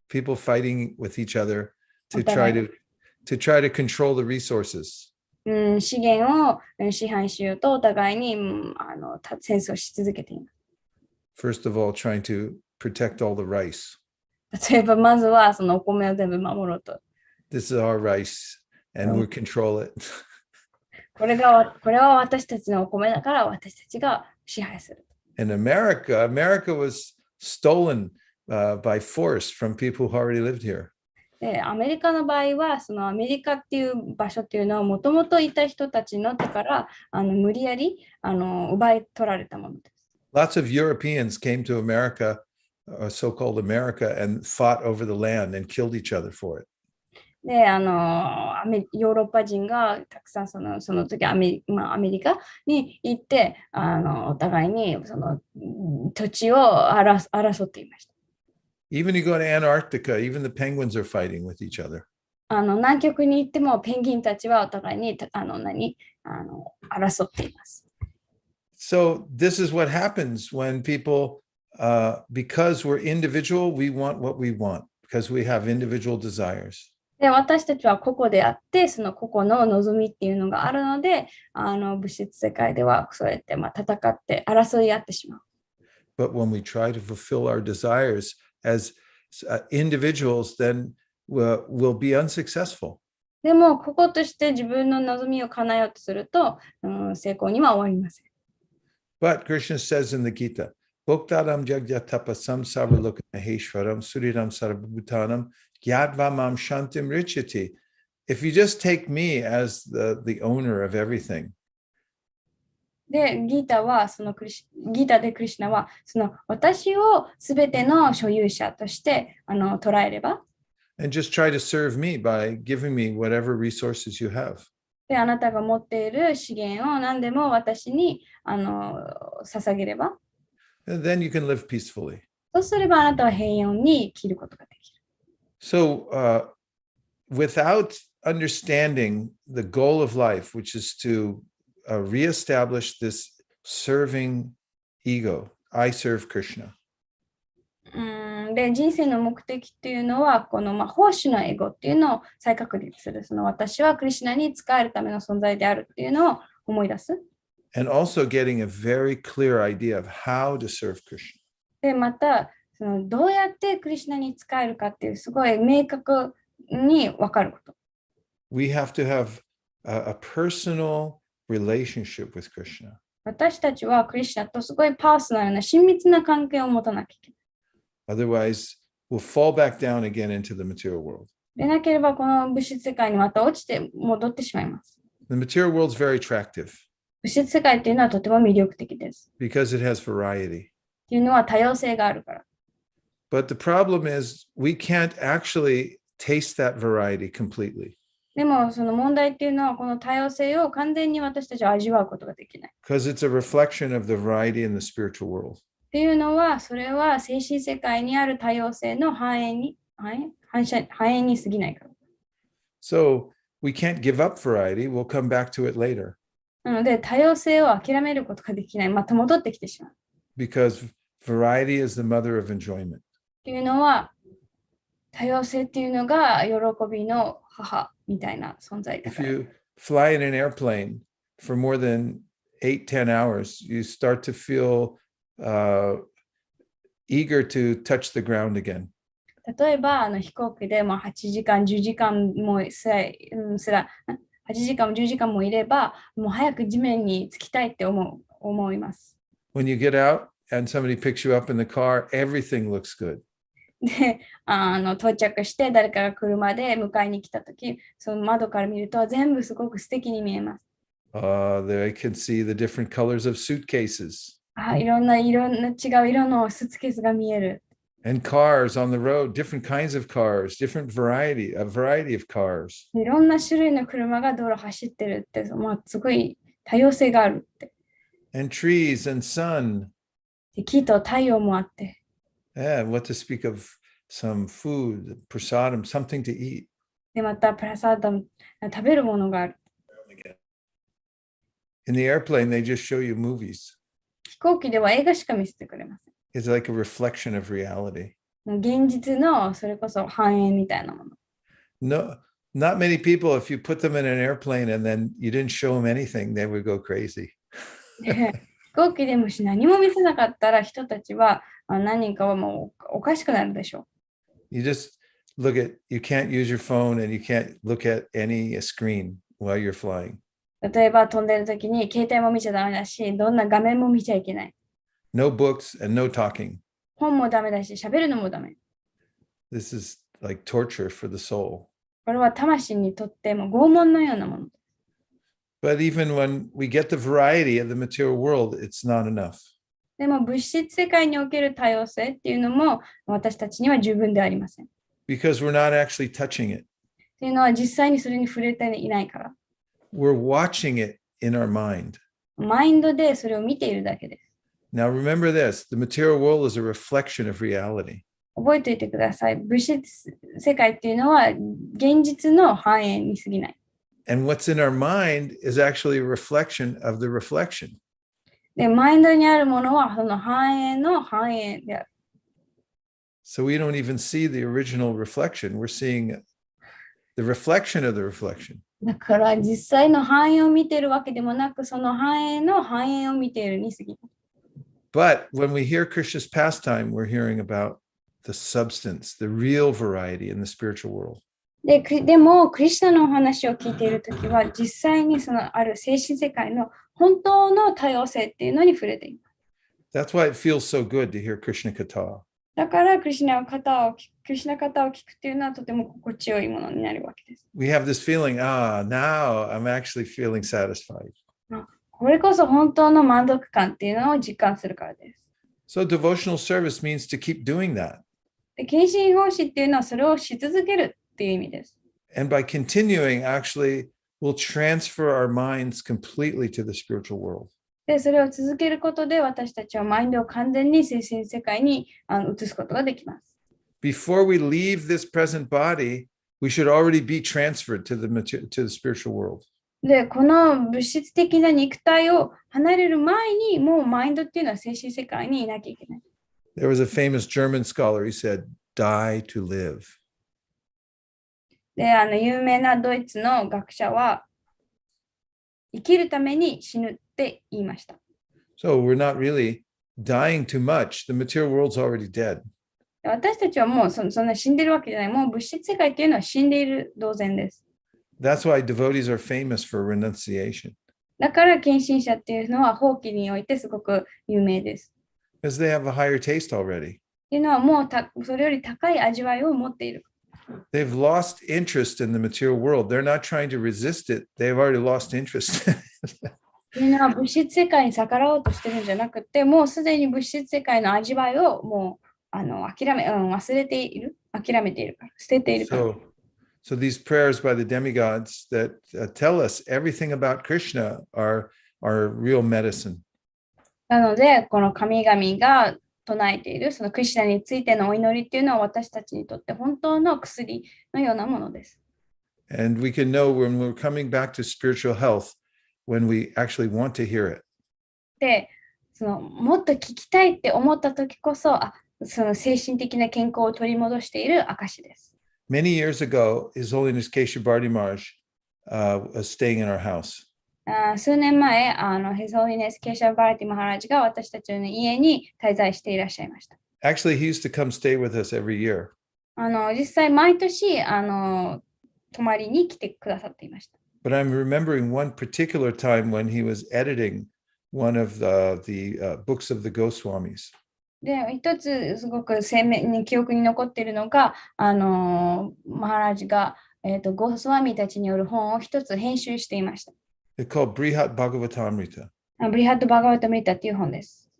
People fighting with each other to try to control the resources. 資源を支配しようとお互いに戦争し続けています。First of all, trying to protect all the rice. 例えばまずはそのお米を全部守ろうと。This is our rice, and we control it. これは私たちのお米だから私たちが支配する。In America was stolen by force from people who already lived here. で、アメリカの場合は、そのアメリカっていう場所っていうのは、もともといた人たちの手から無理やり奪い取られたものです。Lots of Europeans came to America, so-called America, and fought over the land and killed each other for it. で、ヨーロッパ人がたくさんその時アメリカに行って、お互いにその土地を争っていました。Even you go to Antarctica, even the penguins are fighting with each other. 南極に行ってもペンギンたちはお互いに争っています。So this is what happens when people, because we're individual, we want what we want because we have individual desires. で、私たちは個々であって、その個々の望みっていうのがあるので、物質世界ではそうやって戦って争い合ってしまう。But when we try to fulfill our desires as individuals, then we'll be unsuccessful. でも、個々として自分の望みを叶えようとすると、成功には終わりません。But Krishna says in the Gita, Bhoktaram jagyatapasam sarvalokaheshwaram suriram sarvabhutanam gyadvamam shantim richati. If you just take me as the owner of everything. で、ギータでクリシュナは、その私をすべての所有者として捉えれば、And just try to serve me by giving me whatever resources you have. で、あなたが持っている資源を何でも私に捧げれば、and then you can live peacefully. そうすればあなたは平穏に生きることができる。So, without understanding the goal of life, which is to reestablish this serving ego, I serve Krishna. で、人生の目的っていうのは、この、奉仕のエゴっていうのを再確立する。その私はクリシュナに仕えるための存在であるっていうのを思い出す。And also getting a very clear idea of how to serve Krishna. で、また、そのどうやってクリシュナに仕えるかっていう、すごい明確に分かること。We have to have a personal relationship with Krishna. 私たちはクリシュナとすごいパーソナルな親密な関係を持たなきゃいけない。Otherwise, we'll fall back down again into the material world. でなければ、この物質世界にまた落ちて戻ってしまいます。The material world is very attractive 物質世界っていうのはとても魅力的です。because it has variety. っていうのは多様性があるから。But the problem is we can't actually taste that variety completely でも、その問題っていうのは、この多様性を完全に私たちは味わうことができない。because it's a reflection of the variety in the spiritual world. っていうのは、それは精神世界にある多様性の反映に過ぎないから。So we can't give up variety. We'll come back to it later なので、多様性を諦めることができない。また戻ってきてしまう。っ because variety is the mother of enjoyment. ていうのは、多様性っていうのが喜びの母みたいな存在だ If から。you fly in an airplane for more than 8-10 hours, you start to feel eager to touch the ground again. 例えば、飛行機で8時間、10時間も8時間も10時間もいれば、もう早く地面に着きたいって思います。When you get out and somebody picks you up in the car, everything looks good. で、到着して誰かが車で迎えに来たとき、その窓から見ると全部すごく素敵に見えます。There I can see the different colors of suitcases いろんな違う色のスーツケースが見える。 and cars on the road, different kinds of cars, different variety, a variety of cars. いろんな種類の車が道路走ってるって、すごい多様性があるって。And trees and sun. で木と太陽もあって。Yeah, what to speak of some food, prasadam, something to eat. で、またプラサーダム、食べるものがある。In the airplane, they just show you movies. 飛行機では映画しか見せてくれません。It's like a reflection of reality. 現実のそれこそ反映みたいなもの。No, not many people, if you put them in an airplane and then you didn't show them anything, they would go crazy. で飛行機でもし何も見せなかったら人たちは何人かはもうおかしくなるでしょう。You just look at, you can't use your phone and you can't look at any screen while you're flying. 例えば飛んでる時に携帯も見ちゃダメだし、どんな画面も見ちゃいけない。No books and no talking. 本もダメだし、喋るのもダメ。This is like torture for the soul. これは魂にとっても拷問のようなもの。But even when we get the variety of the material world, it's not enough. でも物質世界における多様性っていうのも私たちには十分ではありません。っ Because we're not actually touching it. ていうのは実際にそれに触れていないから。We're watching it in our mind. マインドでそれを見ているだけです。Now remember this, the material world is a reflection of reality. 覚えておいてください。物質世界っていうのは現実の反映に過ぎない。And what's in our mind is actually a reflection of the reflection. で、マインドにあるものはその反映の反映である。So we don't even see the original reflection. We're seeing the reflection of the reflection. だから実際の反映を見ているわけでもなく、その反映の反映を見ているに過ぎる。But when we hear Krishna's pastime, we're hearing about the substance, the real variety in the spiritual world. でも、クリシュナのお話を聞いているときは、実際にそのある精神世界の本当の多様性っていうのに触れています。That's why it feels so good to hear Krishna Katha. だから、クリシュナ方を聞くっていうのはとても心地よいものになるわけです。We have this feeling, now I'm actually feeling satisfied. これこそ本当の満足感っていうのを実感するからです。So devotional service means to keep doing that. で、献身奉仕っていうのはそれをし続けるっていう意味です。And by continuing, actually, will transfer our minds completely to the spiritual world. で、それを続けることで私たちはマインドを完全に精神世界に移すことができます。Before we leave this present body, we should already be transferred to the spiritual world. で、この物質的な肉体を離れる前に、もうマインドっていうのは精神世界にいなきゃいけない。There was a famous German scholar, he said, die to live. で、有名なドイツの学者は、生きるために死ぬって言いました。So we're not really dying too much. The material world's already dead. 私たちはもうそんな死んでるわけじゃない。もう物質世界っていうのは死んでいる同然です。That's why devotees are famous for renunciation. だから献身者っていうのは放棄においてすごく有名です。Because they have a higher taste already. っていうのはもうそれより高い味わいを持っている。They've lost interest in the material world. They're not trying to resist it. They've already lost interest. っていうのは物質世界に逆らおうとしてるんじゃなくて、もうすでに物質世界の味わいをもう忘れている、諦めているから、捨てているから。So these prayers by the demigods that tell us everything about Krishna are real medicine. なので、この神々が唱えているそのクリシュナについてのお祈りっていうのは私たちにとって本当の薬のようなものです。And we can know when we're coming back to spiritual health when we actually want to hear it. で、もっと聞きたいって思った時こそ、その精神的な健康を取り戻している証です。Many years ago, His Holiness Kesha Bharti Maharaj was staying in our house. 数年前、His Holiness Kesha Bharati Maharajが私たちの家に滞在していらっしゃいました。Actually, he used to come stay with us every year. 実際、毎年、泊まりに来てくださっていました。But I'm remembering one particular time when he was editing one of the books of the Goswamis. で、一つすごく鮮明に記憶に残っているのが、マハラジが、ゴスワミたちによる本を一つ編集していました。It's called Srimad Bhagvatam. ブリハット・バガワタムリタっていう本です。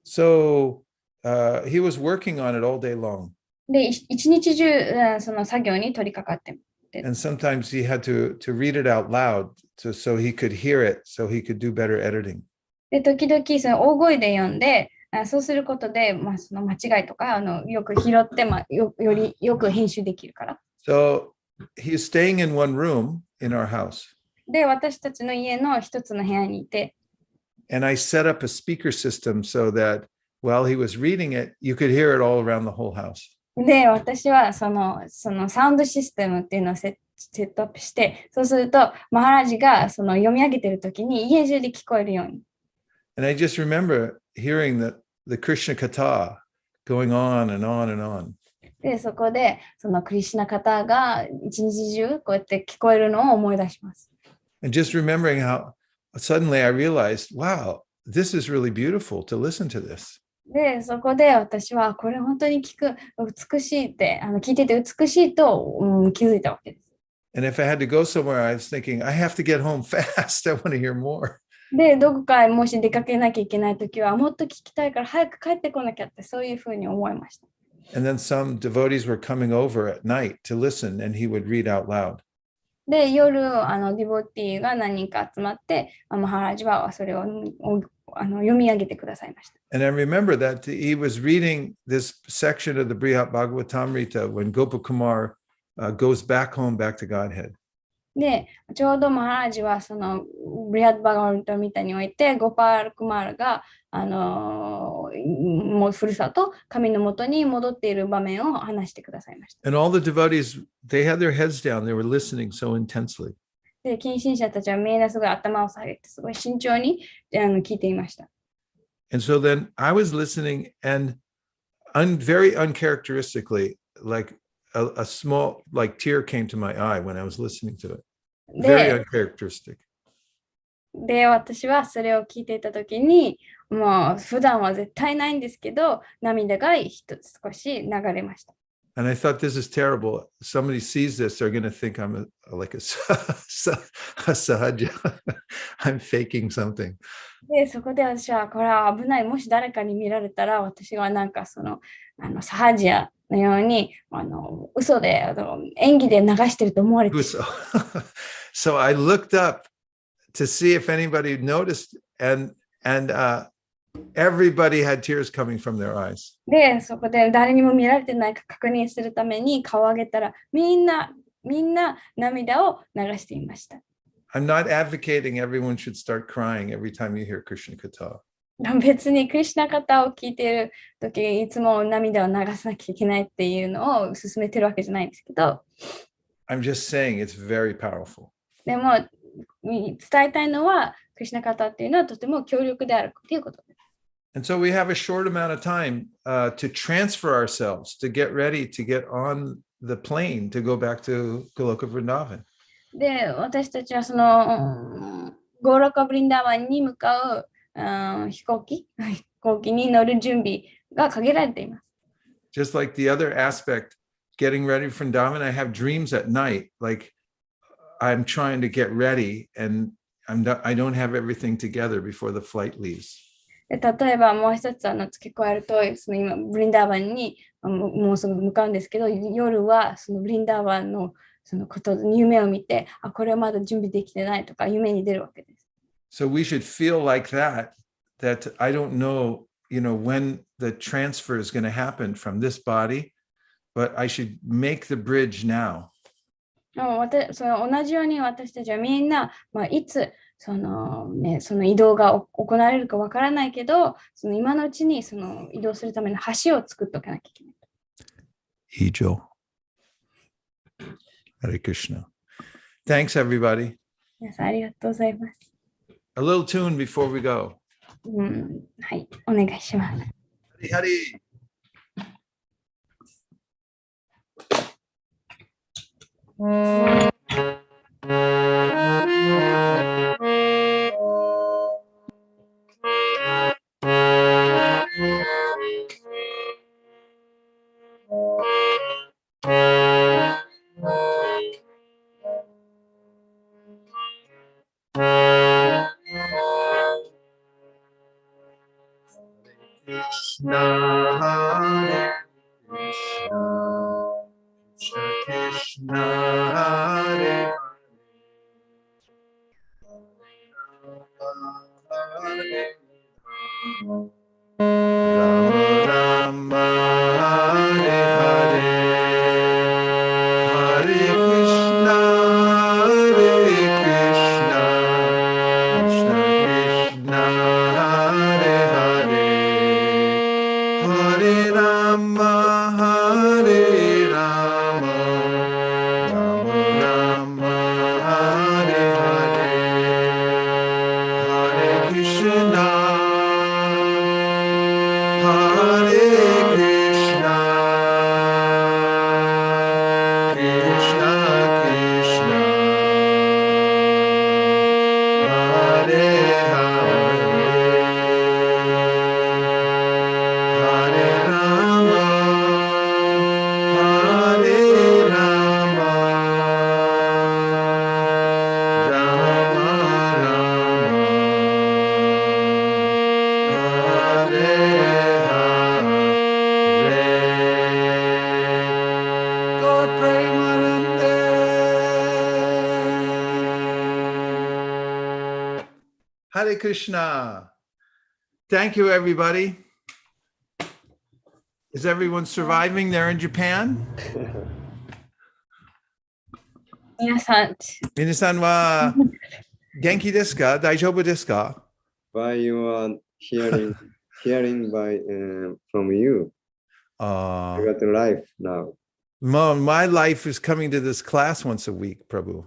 So he was working on it all day long. で、一日中、その作業に取り掛かって。And sometimes he had to read it out loud so he could hear it, so he could do better editing. で、時々その大声で読んで、そうすることで、その間違いとかよく拾って、よりよく編集できるから。So he's staying in one room in our house. で、私たちの家の一つの部屋にいて。And I set up a speaker system so that while he was reading it, you could hear it all around the whole house. で、私はそのサウンドシステムっていうのをセットアップして、そうすると、マハラジがその読み上げてるときに家中で聞こえるように。And I just remember hearing the Krishna Katha going on and on and on. で、そこで、そのクリシュナカタが一日中こうやって聞こえるのを思い出します。And just remembering how suddenly I realized, wow, this is really beautiful to listen to this. で、そこで私はこれ本当に美しいって、聞いてて美しいと、気づいたわけです。And if I had to go somewhere, I was thinking, I have to get home fast. I want to hear more. で、どこかもし出かけなきゃいけないときは、もっと聞きたいから早く帰ってこなきゃって、そういうふうに思いました。And then some devotees were coming over at night to listen, and he would read out loud. で、夜、ディボティが何人か集まって、マハラジはそれを読み上げてくださいました。And I remember that he was reading this section of the Brihat Bhagavatamrita when Gopakumar goes back home, back to Godhead. で、ちょうどマハラジはそのブリハット・バガワタミタにおいて、ゴパール・クマールがもうふるさと、神のもとに戻っている場面を話してくださいました。And all the devotees, they had their heads down. They were listening so intensely. で、献身者たちはみんなすごい頭を下げて、すごい慎重に聞いていました。And so then I was listening, and very uncharacteristically, like a small tear came to my eye when I was listening to it. Very uncharacteristic. で、私はそれを聞いていたときに、もう普段は絶対ないんですけど、涙が少し流れました。And I thought, this is terrible. Somebody sees this, they're going to think I'm like a sahaja. I'm faking something. で、そこで私はこれは危ない。もし誰かに見られたら、私はなんかサハジアのように、嘘で、演技で流してると思われている。 So, so I looked up to see if anybody noticed, and everybody had tears coming from their eyes. で、そこで誰にも見られてないか確認するために顔を上げたら、みんな涙を流していました。I'm not advocating everyone should start crying every time you hear Krishna Katha. 別にクリシュナ方を聞いているとき、いつも涙を流さなきゃいけないっていうのを勧めてるわけじゃないんですけど、I'm just saying it's very powerful. でも伝えたいのは、クリシュナ方っていうのはとても強力であるということです。And so we have a short amount of time to transfer ourselves, to get ready, to get on the plane, to go back to Goloka Vrindavan. で、私たちはそのゴーロカブリンダーワンに向かう飛行機に乗る準備が限られています。Just like the other aspect, getting ready for Vrindavan, I have dreams at night, like I'm trying to get ready and I don't have everything together before the flight leaves. で例えばもう一つ付け加えると、その今ブリンダーバンにもうすぐ向かうんですけど、夜はそのブリンダーバンのそのこと夢を見て、これはまだ準備できてないとか夢に出るわけです。So we should feel like that I don't know, when the transfer is going to happen from this body, but I should make the bridge now. その同じように私たちはみんな、いつその移動が行われるかわからないけど、その今のうちにその移動するための橋を作っておかなきゃいけない。以上。Hare Krishna. Thanks, everybody. 皆さんありがとうございます。A little tune before we go. はい、お願いします。Hari. Krishna, Hare Krishna, Krishna Krishna, Hare Hare, Rama Rama, Hare Hare, Hare Krishna, Hare Krishna, Krishna Krishna, Hare Hare, Hare Rama, Hare Rama, Rama Rama, Hare Hare, Hare Krishna, Hare Krishna, Krishna Krishna, Hare Hare, Hare Rama, Hare Rama, Rama Rama, Hare Hare. God Premanande. Hare Krishna. Thank you, everybody. Is everyone surviving there in Japan? 皆さん、皆さんは元気ですか？大丈夫ですか？ By your hearing by from you. You got a life now. My life is coming to this class once a week, Prabhu.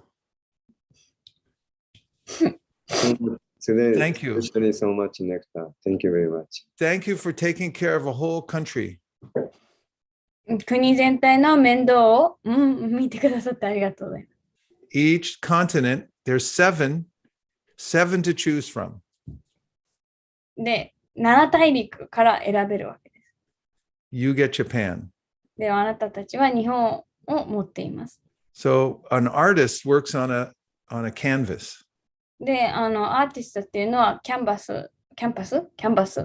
Today, Thank you. especially so much nectar. Thank you very much. Thank you for taking care of a whole country. 国全体の面倒を、見てくださってありがとうございます。Each continent, there's seven to choose from. で、7大陸から選べるわけです。You get Japan. では、あなたたちは日本を持っています。 So an artist works on a canvas. で、アーティストっていうのはキャンバス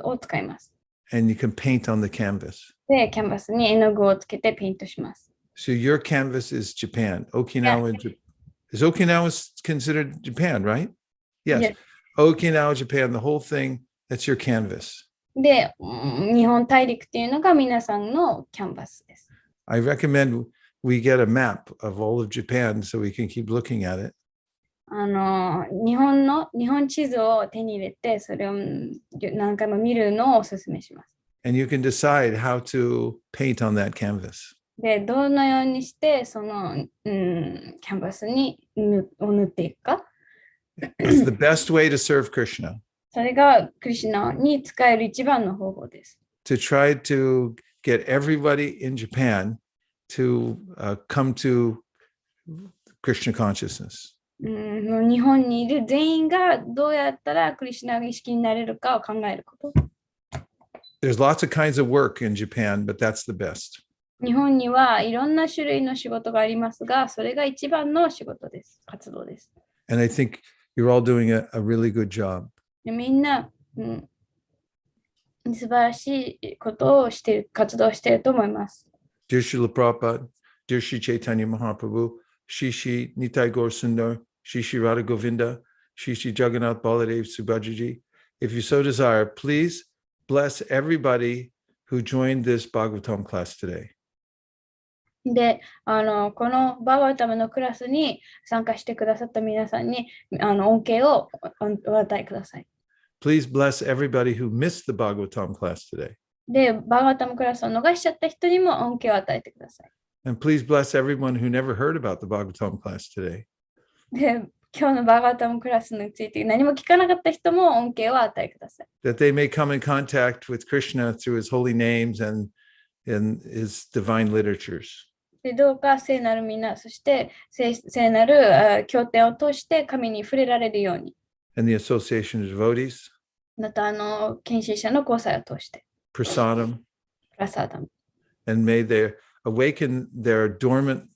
を使います。and you can paint on the canvas. で、キャンバスに絵の具をつけてペイントします。So your canvas is Japan. Okinawa, is Okinawa considered Japan, right? Yes. Yes. Okinawa, Japan, the whole thing, that's your canvas. で、日本大陸っていうのが皆さんのキャンバスです。I recommend we get a map of all of Japan so we can keep looking at it. 日本地図を手に入れて、それを何回も見るのをお勧めします。And you can decide how to paint on that canvas. で、どのようにしてその、キャンバスに塗っていくか。It's the best way to serve Krishna. それがクリシュナに使える一番の方法です。To try to get everybody in Japan to come to Krishna consciousness. 日本にいる全員がどうやったらクリシュナが意識になれるかを考えること。There's lots of kinds of work in Japan, but that's the best. 日本にはいろんな種類の仕事がありますが、それが一番の仕事です。活動です。And I think you're all doing a really good job. でみんな、素晴らしいことをしている、活動していると思います。Dear Srila Prabhupada, dear Sri Chaitanya Mahaprabhu, Shri Shri Nitai Gaur Sundar, Shri Shri Radha Govinda, Shri Shri Jagannath Baladev Subhadraji, if you so desire, please bless everybody who joined this Bhagavatam class today. で、このバーガータムのクラスに参加してくださった皆さんに恩恵をお与えください。Please bless everybody who missed the Bhagavatam class today. で、バーガータムクラスを逃しちゃった人にも恩恵を与えてください。And please bless everyone who never heard about the Bhagavatam class today. で、今日のバーガータムクラスについて何も聞かなかった人も恩恵を与えください。That they may come in contact with Krishna through his holy names and in his divine literatures. でどうか聖なる皆、そして聖なる経典を通して神に触れられるように。And the association of devotees. また献身者の交際を通して。Prasadam. プラサーダム。And may they awaken their dormant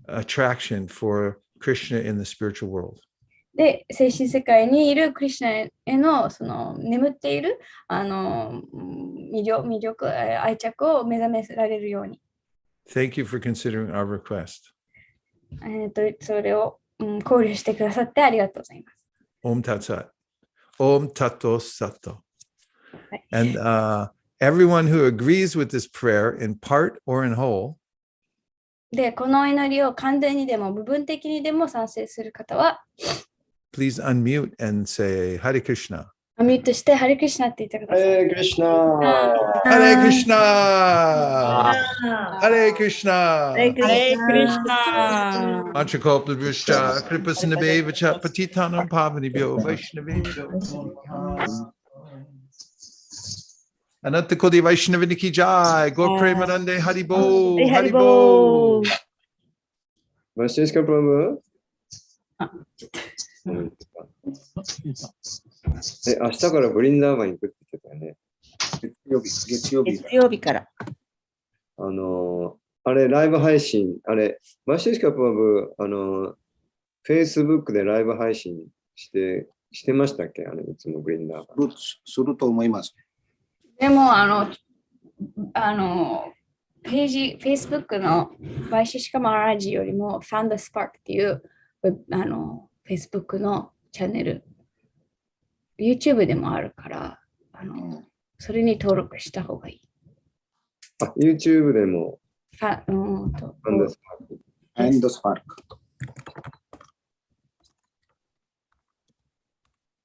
attraction for Krishna in the spiritual world. で、精神世界にいるクリシュナへのその眠っている魅力、愛着を目覚められるように。Thank you for considering our request. それを考慮してくださってありがとうございます。Om Tat Sat. Om Tato Sato. And everyone who agrees with this prayer in part or in whole, で、この祈りを完全にでも部分的にでも賛成する方は、please unmute and say Hare Krishna. ミュートしてハレクリシュナって言ってください。ハレクリシナ。 Hare Krishna. Hare Krishna. Hare Krishna. Manchakalpadrishta Kripasinabhevacha Patitanam Pavanibhyo Vaishnavebhyo. Anantakodi Vaishnaviniki Jai. Gaur Premanande Haribo. Haribo. マシエスカプラム。明日からブリンダーバンに行くって言ってたよね。月曜日から。あれ、ライブ配信、マシエスカプラム、Facebook でライブ配信してましたっけいつもブリンダーバン。すると思います。でも、ページ、Facebook のバイシシカマラジよりも Found the Spark っていうFacebook のチャンネル、YouTube でもあるから、それに登録した方がいい。YouTube でも。And the Spark。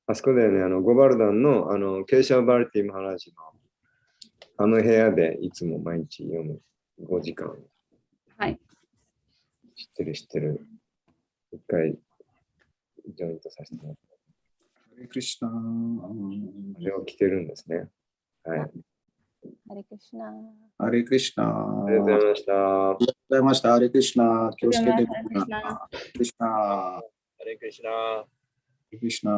あそこでね、ゴバルダンの、ケーシャー・バルティ・マハラジの部屋でいつも毎日読む5時間。はい。知ってる。一回、ジョイントさせてもらって。ハレクリシナ。あれを着てるんですね。はい。ハレクリシナ。ハレクリシナ。ありがとうございました。ありがとうございました。ハレクリシナ。気をつけてください。ハレクリシナ。ハレクリシナ。ハレクリシナ。